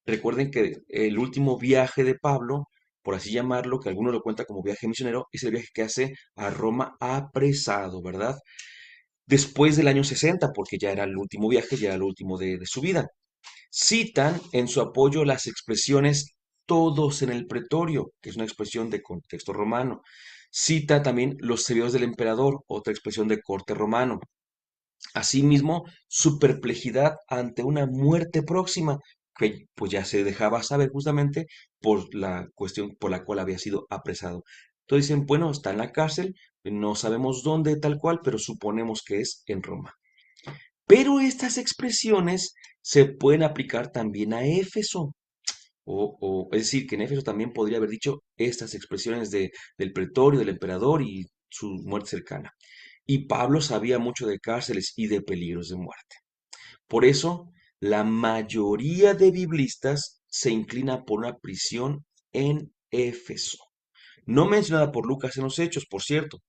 Recuerden que el último viaje de Pablo, por así llamarlo, que algunos lo cuentan como viaje misionero, es el viaje que hace a Roma apresado, ¿verdad? Después del año 60, porque ya era el último viaje, ya era el último de su vida. Citan en su apoyo las expresiones todos en el pretorio, que es una expresión de contexto romano. Cita también los servidores del emperador, otra expresión de corte romano. Asimismo, su perplejidad ante una muerte próxima, que pues ya se dejaba saber justamente por la cuestión por la cual había sido apresado. Entonces dicen, bueno, está en la cárcel, no sabemos dónde tal cual, pero suponemos que es en Roma. Pero estas expresiones se pueden aplicar también a Éfeso. Es decir, que en Éfeso también podría haber dicho estas expresiones del pretorio, del emperador y su muerte cercana. Y Pablo sabía mucho de cárceles y de peligros de muerte. Por eso, la mayoría de biblistas se inclina por una prisión en Éfeso. No mencionada por Lucas en los Hechos, por cierto.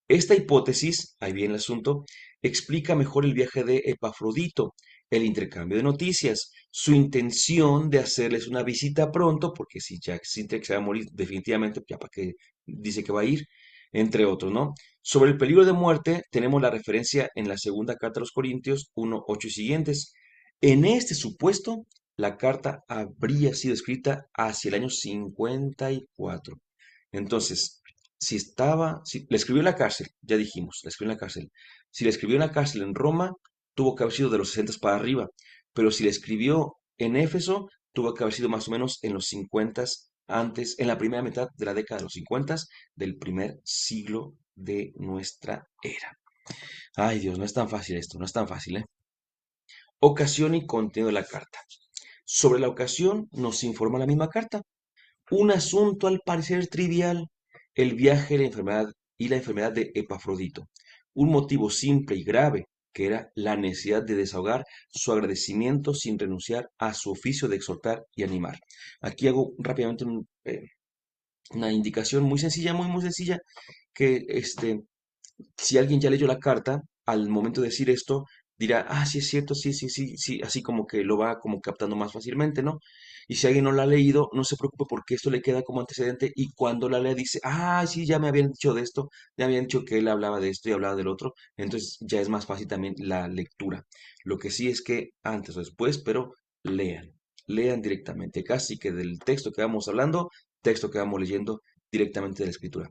Esta hipótesis, ahí viene el asunto, explica mejor el viaje de Epafrodito, el intercambio de noticias, su intención de hacerles una visita pronto, porque si ya siente que se va a morir definitivamente, ya para qué dice que va a ir, entre otros, ¿no? Sobre el peligro de muerte, tenemos la referencia en la segunda carta a los Corintios 1:8 y siguientes. En este supuesto, la carta habría sido escrita hacia el año 54. Entonces, si le escribió en la cárcel, ya dijimos, le escribió en la cárcel. Si le escribió en la cárcel en Roma, tuvo que haber sido de los 60 para arriba. Pero si le escribió en Éfeso, tuvo que haber sido más o menos en los 50 antes, en la primera mitad de la década de los 50 del primer siglo de nuestra era. Ay, Dios, no es tan fácil esto, no es tan fácil, ¿eh? Ocasión y contenido de la carta. Sobre la ocasión nos informa la misma carta. Un asunto al parecer trivial, el viaje y la enfermedad de Epafrodito. Un motivo simple y grave, que era la necesidad de desahogar su agradecimiento sin renunciar a su oficio de exhortar y animar. Aquí hago rápidamente una indicación muy sencilla, muy, muy sencilla, que si alguien ya leyó la carta, al momento de decir esto, dirá, ah, sí es cierto, sí, sí, sí, sí, así como que lo va como captando más fácilmente, ¿no? Y si alguien no la ha leído, no se preocupe porque esto le queda como antecedente y cuando la lea dice, ah, sí, ya me habían dicho de esto, ya me habían dicho que él hablaba de esto y hablaba del otro, entonces ya es más fácil también la lectura. Lo que sí es que antes o después, pero lean, lean directamente, casi que del texto que vamos hablando, texto que vamos leyendo directamente de la escritura.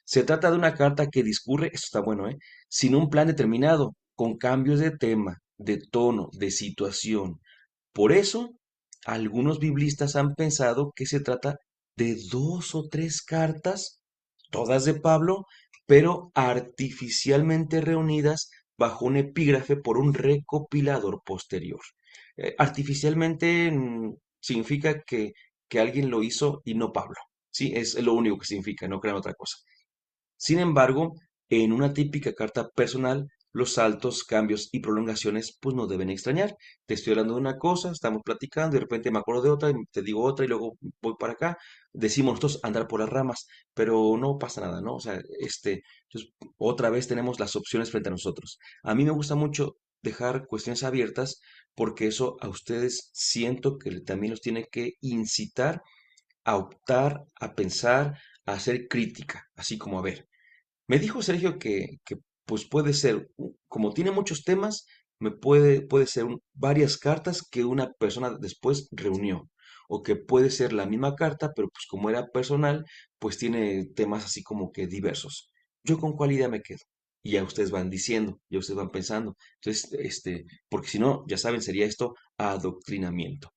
Se trata de una carta que discurre, esto está bueno, sin un plan determinado, con cambios de tema, de tono, de situación. Por eso, algunos biblistas han pensado que se trata de dos o tres cartas, todas de Pablo, pero artificialmente reunidas bajo un epígrafe por un recopilador posterior. Artificialmente significa que alguien lo hizo y no Pablo. Sí, es lo único que significa, no crean otra cosa. Sin embargo, en una típica carta personal, los saltos, cambios y prolongaciones pues no deben extrañar. Te estoy hablando de una cosa, estamos platicando, de repente me acuerdo de otra, y te digo otra y luego voy para acá. Decimos nosotros andar por las ramas, pero no pasa nada, ¿no? O sea, entonces, otra vez tenemos las opciones frente a nosotros. A mí me gusta mucho dejar cuestiones abiertas porque eso a ustedes siento que también los tiene que incitar a optar, a pensar, a hacer crítica, así como a ver. Me dijo Sergio que pues puede ser, como tiene muchos temas, puede ser varias cartas que una persona después reunió. o que puede ser la misma carta, pero pues como era personal, pues tiene temas así como que diversos. ¿Yo con cuál idea me quedo? Y ya ustedes van diciendo, ya ustedes van pensando. Entonces, porque si no, ya saben, sería esto adoctrinamiento.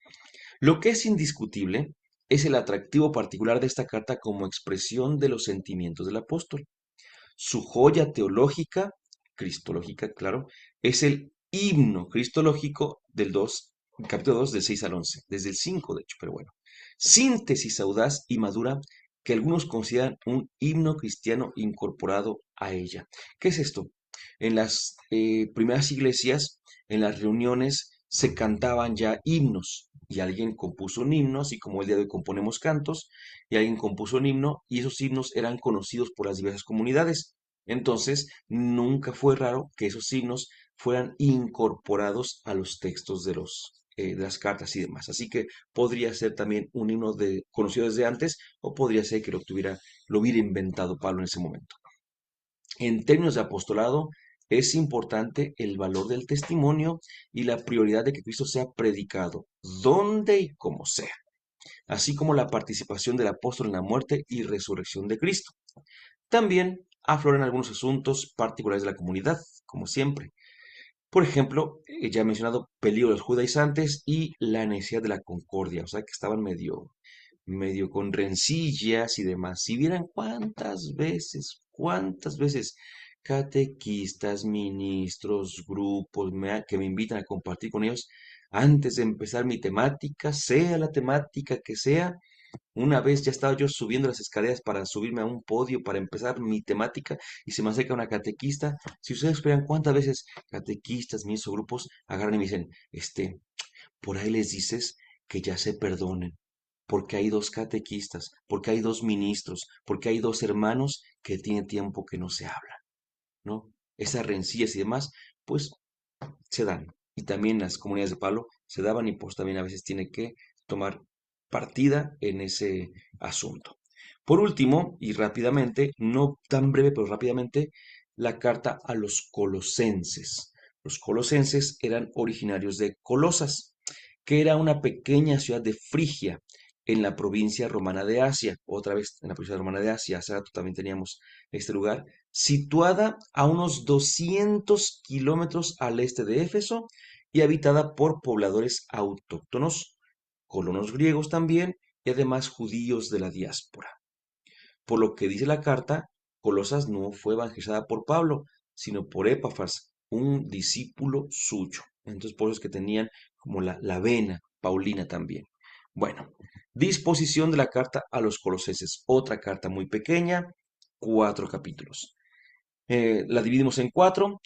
Lo que es indiscutible es el atractivo particular de esta carta como expresión de los sentimientos del apóstol. Su joya teológica, cristológica, claro, es el himno cristológico del 2, capítulo 2, del 6 al 11, desde el 5 de hecho, pero bueno. Síntesis audaz y madura que algunos consideran un himno cristiano incorporado a ella. ¿Qué es esto? En las primeras iglesias, en las reuniones, se cantaban ya himnos y alguien compuso un himno, así como el día de hoy componemos cantos, y alguien compuso un himno y esos himnos eran conocidos por las diversas comunidades. Entonces, nunca fue raro que esos himnos fueran incorporados a los textos de las cartas y demás. Así que podría ser también un himno conocido desde antes o podría ser que lo hubiera inventado Pablo en ese momento. En términos de apostolado, es importante el valor del testimonio y la prioridad de que Cristo sea predicado, donde y como sea, así como la participación del apóstol en la muerte y resurrección de Cristo. También afloran algunos asuntos particulares de la comunidad, como siempre. Por ejemplo, ya he mencionado peligro de los judaizantes y la necesidad de la concordia, o sea que estaban medio con rencillas y demás. Si vieran cuántas veces catequistas, ministros, grupos que me invitan a compartir con ellos antes de empezar mi temática, sea la temática que sea, una vez ya estaba yo subiendo las escaleras para subirme a un podio para empezar mi temática y se me acerca una catequista. Si ustedes esperan cuántas veces catequistas, mis grupos agarran y me dicen, por ahí les dices que ya se perdonen, porque hay dos catequistas, porque hay dos ministros, porque hay dos hermanos que tienen tiempo que no se hablan, ¿no? Esas rencillas y demás, pues se dan. Y también las comunidades de Pablo se daban y pues también a veces tiene que tomar partida en ese asunto. Por último, y rápidamente, no tan breve, pero rápidamente, la carta a los colosenses. Los colosenses eran originarios de Colosas, que era una pequeña ciudad de Frigia, en la provincia romana de Asia, otra vez en la provincia romana de Asia, hace rato también teníamos este lugar, situada a unos 200 kilómetros al este de Éfeso y habitada por pobladores autóctonos, colonos griegos también, y además judíos de la diáspora. Por lo que dice la carta, Colosas no fue evangelizada por Pablo, sino por Epafras, un discípulo suyo. Entonces, por eso es que tenían como la vena paulina también. Bueno, disposición de la carta a los colosenses. Otra carta muy pequeña, 4 capítulos. La dividimos en cuatro.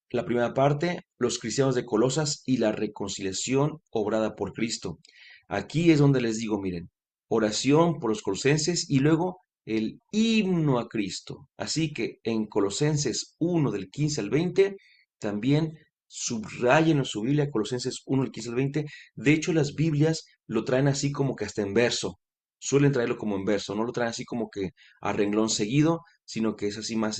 La primera parte, los cristianos de Colosas y la reconciliación obrada por Cristo. Aquí es donde les digo, miren, oración por los colosenses y luego el himno a Cristo. Así que en Colosenses 1 del 15 al 20, también subrayen en su Biblia Colosenses 1 del 15 al 20. De hecho, las Biblias lo traen así como que hasta en verso. Suelen traerlo como en verso, no lo traen así como que a renglón seguido, sino que es así más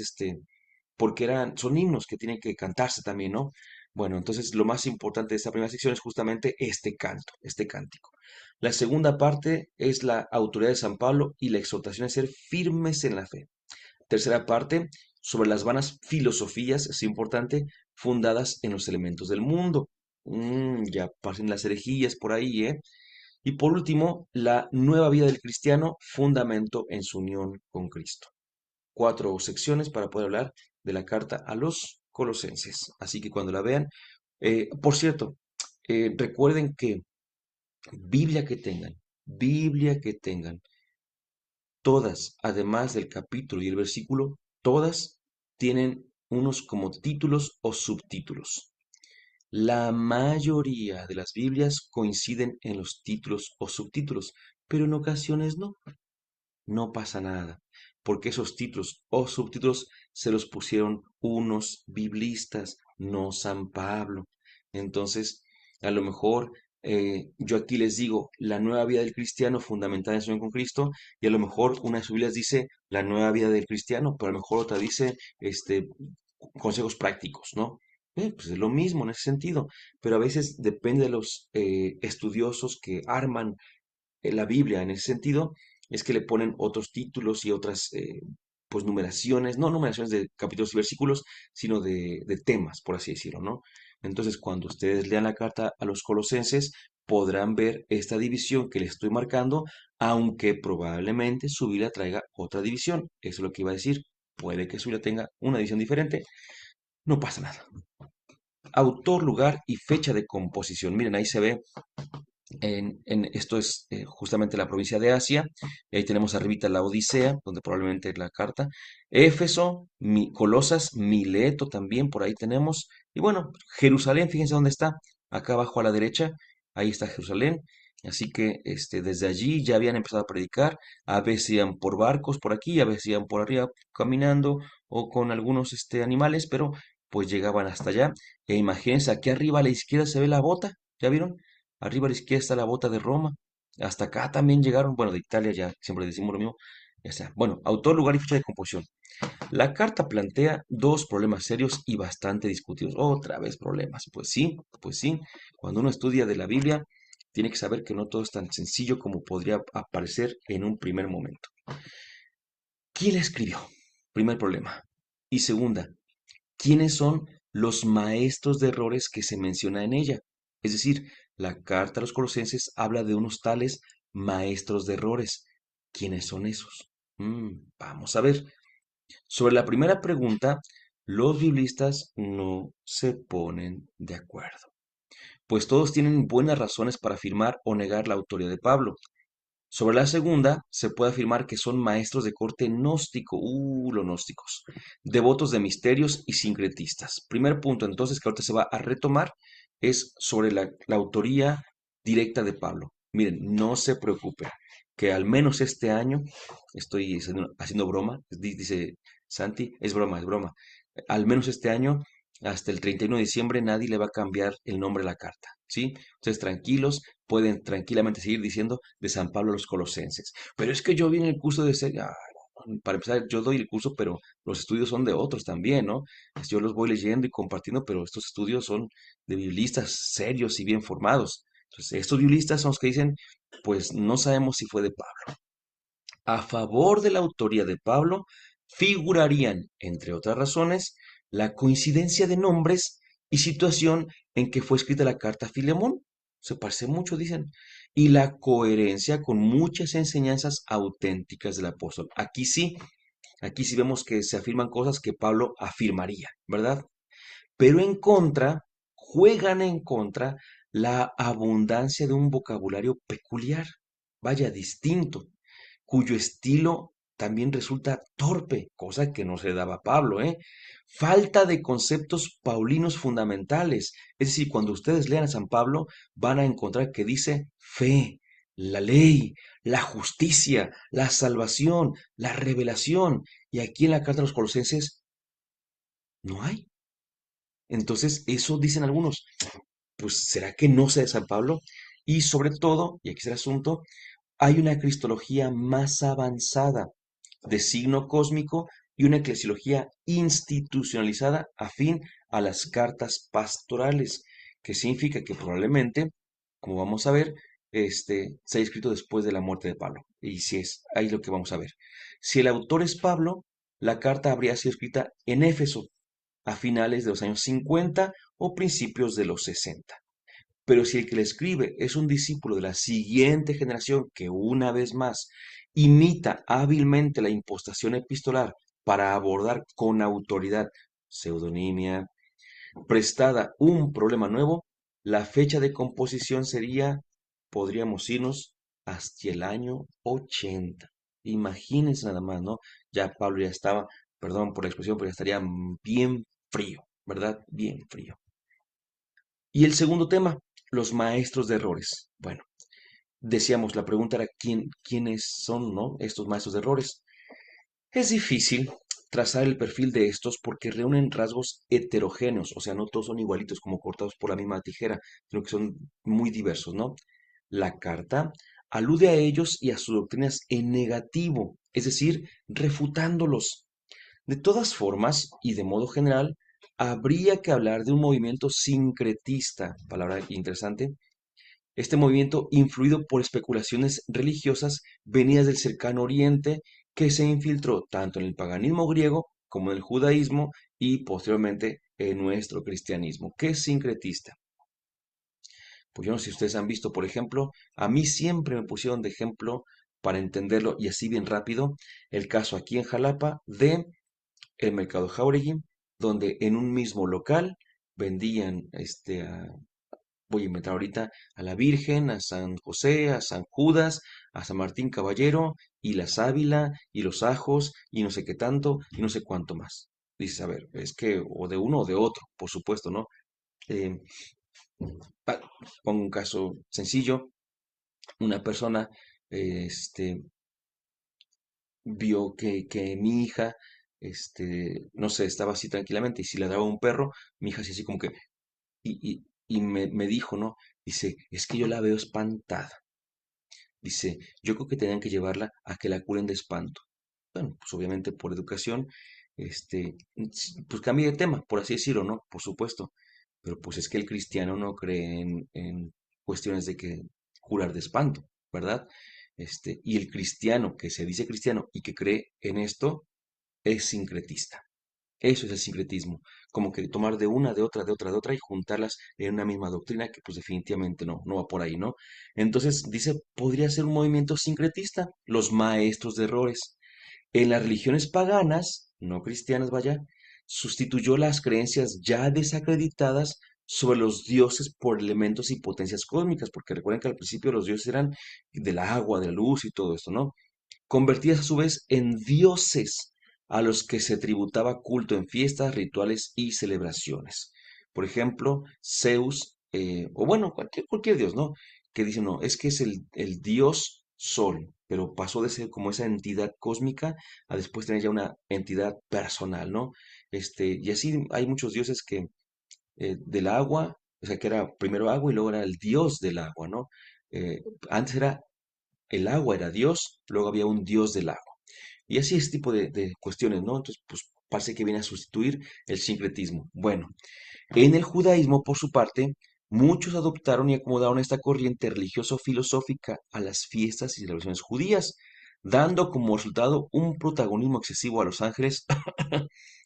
porque son himnos que tienen que cantarse también, ¿no? Bueno, entonces lo más importante de esta primera sección es justamente este canto, este cántico. La segunda parte es la autoridad de San Pablo y la exhortación a ser firmes en la fe. Tercera parte, sobre las vanas filosofías, es importante, fundadas en los elementos del mundo. Ya pasen las herejías por ahí, ¿eh? Y por último, la nueva vida del cristiano, fundamento en su unión con Cristo. 4 secciones para poder hablar de la carta a los colosenses. Así que cuando la vean, por cierto, recuerden que Biblia que tengan, todas, además del capítulo y el versículo, todas tienen unos como títulos o subtítulos. La mayoría de las Biblias coinciden en los títulos o subtítulos, pero en ocasiones no. No pasa nada, porque esos títulos o subtítulos se los pusieron unos biblistas, no San Pablo. Entonces, a lo mejor yo aquí les digo la nueva vida del cristiano fundamentada en su unión con Cristo, y a lo mejor una de sus Biblias dice la nueva vida del cristiano, pero a lo mejor otra dice consejos prácticos, ¿no? Pues es lo mismo en ese sentido, pero a veces depende de los estudiosos que arman la Biblia en ese sentido es que le ponen otros títulos y otras pues numeraciones, no numeraciones de capítulos y versículos, sino de temas, por así decirlo, ¿no? Entonces, cuando ustedes lean la carta a los colosenses, podrán ver esta división que les estoy marcando, aunque probablemente su Biblia traiga otra división. Eso es lo que iba a decir. Puede que su Biblia tenga una división diferente, no pasa nada. Autor, lugar y fecha de composición. Miren, ahí se ve esto es justamente la provincia de Asia, y ahí tenemos arribita la Odisea, donde probablemente es la carta, Éfeso, Colosas, Mileto también, por ahí tenemos, y bueno, Jerusalén, fíjense dónde está, acá abajo a la derecha, ahí está Jerusalén, así que desde allí ya habían empezado a predicar, a veces iban por barcos por aquí, a veces iban por arriba caminando, o con algunos animales, pero pues llegaban hasta allá, e imagínense, aquí arriba a la izquierda se ve la bota, ¿ya vieron? Arriba a la izquierda está la bota de Roma. Hasta acá también llegaron, bueno, de Italia ya siempre decimos lo mismo. Ya está. Bueno, autor, lugar y fecha de composición. La carta plantea dos problemas serios y bastante discutidos. Otra vez problemas. Pues sí, pues sí. Cuando uno estudia de la Biblia, tiene que saber que no todo es tan sencillo como podría aparecer en un primer momento. ¿Quién la escribió? Primer problema. Y segunda, ¿quiénes son los maestros de errores que se menciona en ella? Es decir, la carta a los colosenses habla de unos tales maestros de errores. ¿Quiénes son esos? Vamos a ver. Sobre la primera pregunta, los biblistas no se ponen de acuerdo, pues todos tienen buenas razones para afirmar o negar la autoría de Pablo. Sobre la segunda, se puede afirmar que son maestros de corte gnóstico, los gnósticos, devotos de misterios y sincretistas. Primer punto, entonces, que ahorita se va a retomar, es sobre la autoría directa de Pablo. Miren, no se preocupen, que al menos este año, estoy haciendo broma, dice Santi, es broma, es broma. Al menos este año, hasta el 31 de diciembre, nadie le va a cambiar el nombre a la carta, ¿sí? Entonces, tranquilos, pueden tranquilamente seguir diciendo de San Pablo a los Colosenses. Pero es que yo vi en el curso de ser, para empezar, yo doy el curso, pero los estudios son de otros también, ¿no? Pues yo los voy leyendo y compartiendo, pero estos estudios son de biblistas serios y bien formados. Entonces, estos biblistas son los que dicen, pues no sabemos si fue de Pablo. A favor de la autoría de Pablo figurarían, entre otras razones, la coincidencia de nombres y situación en que fue escrita la carta a Filemón. Se parece mucho, dicen. Y la coherencia con muchas enseñanzas auténticas del apóstol. Aquí sí vemos que se afirman cosas que Pablo afirmaría, ¿verdad? Pero en contra, juegan en contra la abundancia de un vocabulario peculiar, vaya, distinto, cuyo estilo también resulta torpe, cosa que no se daba a Pablo, ¿eh? Falta de conceptos paulinos fundamentales. Es decir, cuando ustedes lean a San Pablo, van a encontrar que dice fe, la ley, la justicia, la salvación, la revelación. Y aquí en la carta de los Colosenses no hay. Entonces, eso dicen algunos. Pues, ¿será que no sea de San Pablo? Y sobre todo, y aquí es el asunto, hay una cristología más avanzada de signo cósmico y una eclesiología institucionalizada afín a las cartas pastorales, que significa que probablemente, como vamos a ver, se haya escrito después de la muerte de Pablo. Y si es, ahí lo que vamos a ver. Si el autor es Pablo, la carta habría sido escrita en Éfeso a finales de los años 50 o principios de los 60. Pero si el que le escribe es un discípulo de la siguiente generación que una vez más imita hábilmente la impostación epistolar para abordar con autoridad, pseudonimia, prestada un problema nuevo, la fecha de composición sería, podríamos irnos hasta el año 80. Imagínense nada más, ¿no? Ya Pablo ya estaba, perdón por la expresión, pero ya estaría bien frío, ¿verdad? Bien frío. Y el segundo tema, los maestros de errores. Bueno, decíamos, la pregunta era quiénes son, ¿no? Estos maestros de errores. Es difícil trazar el perfil de estos porque reúnen rasgos heterogéneos, o sea, no todos son igualitos como cortados por la misma tijera, sino que son muy diversos, ¿no? La carta alude a ellos y a sus doctrinas en negativo, es decir, refutándolos. De todas formas, y de modo general, habría que hablar de un movimiento sincretista, palabra interesante, Este movimiento, influido por especulaciones religiosas venidas del cercano Oriente, que se infiltró tanto en el paganismo griego como en el judaísmo y posteriormente en nuestro cristianismo. ¿Qué es sincretista? Pues yo no sé si ustedes han visto, por ejemplo, a mí siempre me pusieron de ejemplo para entenderlo y así bien rápido, el caso aquí en Jalapa de el mercado Jauregui, donde en un mismo local vendían voy a inventar ahorita, a la Virgen, a San José, a San Judas, a San Martín Caballero, y la sábila, y los ajos, y no sé qué tanto, y no sé cuánto más. Dices, a ver, es que o de uno o de otro, por supuesto, ¿no? Eh, Pongo un caso sencillo, una persona vio que mi hija, no sé, estaba así tranquilamente, y si le daba un perro, mi hija así como que, y me dijo, ¿no? Dice, es que yo la veo espantada. Dice, yo creo que tenían que llevarla a que la curen de espanto. Bueno, pues obviamente por educación, pues cambie de tema, por así decirlo, ¿no? Por supuesto. Pero pues es que el cristiano no cree en cuestiones de que curar de espanto, ¿verdad? Y el cristiano que se dice cristiano y que cree en esto es sincretista. Eso es el sincretismo, como que tomar de una, de otra, de otra, de otra y juntarlas en una misma doctrina que pues definitivamente no va por ahí, ¿no? Entonces dice, podría ser un movimiento sincretista, los maestros de errores. En las religiones paganas, no cristianas, vaya, sustituyó las creencias ya desacreditadas sobre los dioses por elementos y potencias cósmicas, porque recuerden que al principio los dioses eran del agua, de la luz y todo esto, ¿no? Convertidas a su vez en dioses a los que se tributaba culto en fiestas, rituales y celebraciones. Por ejemplo, Zeus, o bueno, cualquier dios, ¿no? Que dicen, no, es que es el dios Sol, pero pasó de ser como esa entidad cósmica a después tener ya una entidad personal, ¿no? Y así hay muchos dioses que del agua, o sea, que era primero agua y luego era el dios del agua, ¿no? Eh, Antes era el agua era Dios, luego había un Dios del agua. Y así ese tipo de cuestiones, ¿no? Entonces, pues parece que viene a sustituir el sincretismo. Bueno, en el judaísmo, por su parte, muchos adoptaron y acomodaron esta corriente religioso-filosófica a las fiestas y celebraciones judías, dando como resultado un protagonismo excesivo a los ángeles,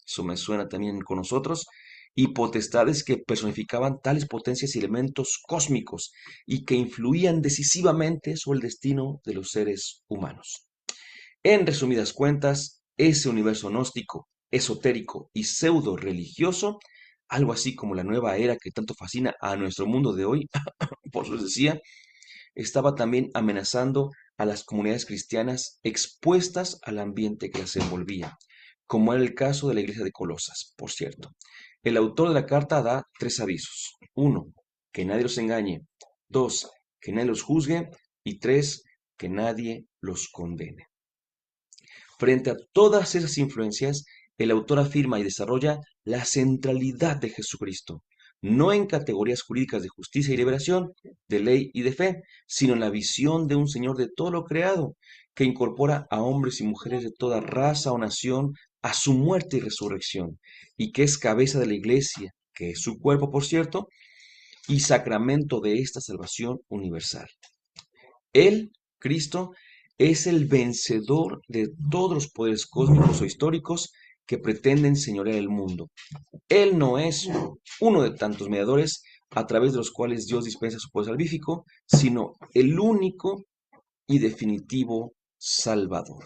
eso me suena también con nosotros, y potestades que personificaban tales potencias y elementos cósmicos y que influían decisivamente sobre el destino de los seres humanos. En resumidas cuentas, ese universo gnóstico, esotérico y pseudo religioso, algo así como la nueva era que tanto fascina a nuestro mundo de hoy, por eso les decía, estaba también amenazando a las comunidades cristianas expuestas al ambiente que las envolvía, como era el caso de la iglesia de Colosas, por cierto. El autor de la carta da tres avisos. Uno, que nadie los engañe. Dos, que nadie los juzgue. Y tres, que nadie los condene. Frente a todas esas influencias, el autor afirma y desarrolla la centralidad de Jesucristo, no en categorías jurídicas de justicia y liberación, de ley y de fe, sino en la visión de un Señor de todo lo creado, que incorpora a hombres y mujeres de toda raza o nación a su muerte y resurrección, y que es cabeza de la iglesia, que es su cuerpo, por cierto, y sacramento de esta salvación universal. Él, Cristo, es el vencedor de todos los poderes cósmicos o históricos que pretenden señorear el mundo. Él no es uno de tantos mediadores a través de los cuales Dios dispensa su poder salvífico, sino el único y definitivo Salvador.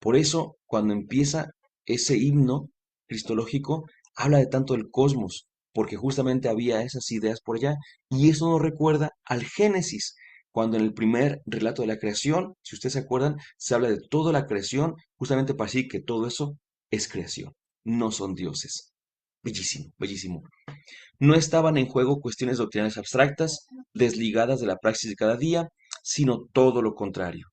Por eso, cuando empieza ese himno cristológico, habla de tanto del cosmos, porque justamente había esas ideas por allá, y eso nos recuerda al Génesis, cuando en el primer relato de la creación, si ustedes se acuerdan, se habla de toda la creación, justamente para decir que todo eso es creación, no son dioses. Bellísimo, bellísimo. No estaban en juego cuestiones doctrinales abstractas, desligadas de la praxis de cada día, sino todo lo contrario.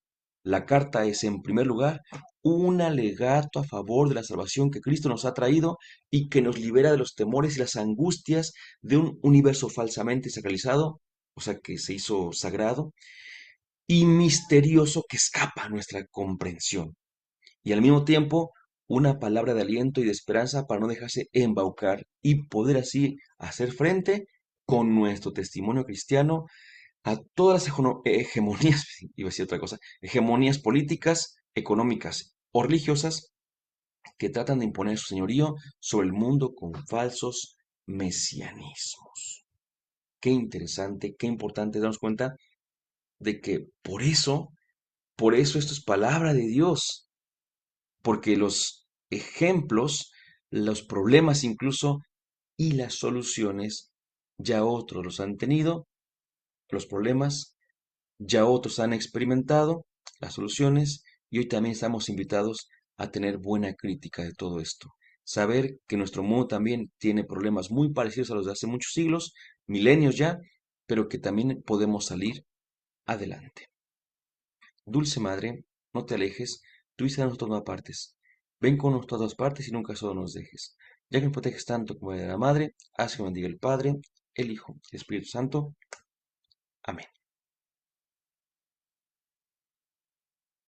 La carta es, en primer lugar, un alegato a favor de la salvación que Cristo nos ha traído y que nos libera de los temores y las angustias de un universo falsamente sacralizado, o sea, que se hizo sagrado, y misterioso que escapa a nuestra comprensión y al mismo tiempo una palabra de aliento y de esperanza para no dejarse embaucar y poder así hacer frente con nuestro testimonio cristiano a todas las hegemonías, iba a decir otra cosa, hegemonías políticas, económicas o religiosas que tratan de imponer su señorío sobre el mundo con falsos mesianismos. Qué interesante, qué importante darnos cuenta de que por eso esto es palabra de Dios, porque los ejemplos, los problemas incluso y las soluciones ya otros los han tenido, los problemas ya otros han experimentado, las soluciones, y hoy también estamos invitados a tener buena crítica de todo esto. Saber que nuestro mundo también tiene problemas muy parecidos a los de hace muchos siglos, milenios ya, pero que también podemos salir adelante. Dulce Madre, no te alejes, tú y nosotros no apartes. Ven con nosotros a todas partes y nunca solo nos dejes. Ya que me proteges tanto como de la Madre, haz que me bendiga el Padre, el Hijo y el Espíritu Santo. Amén.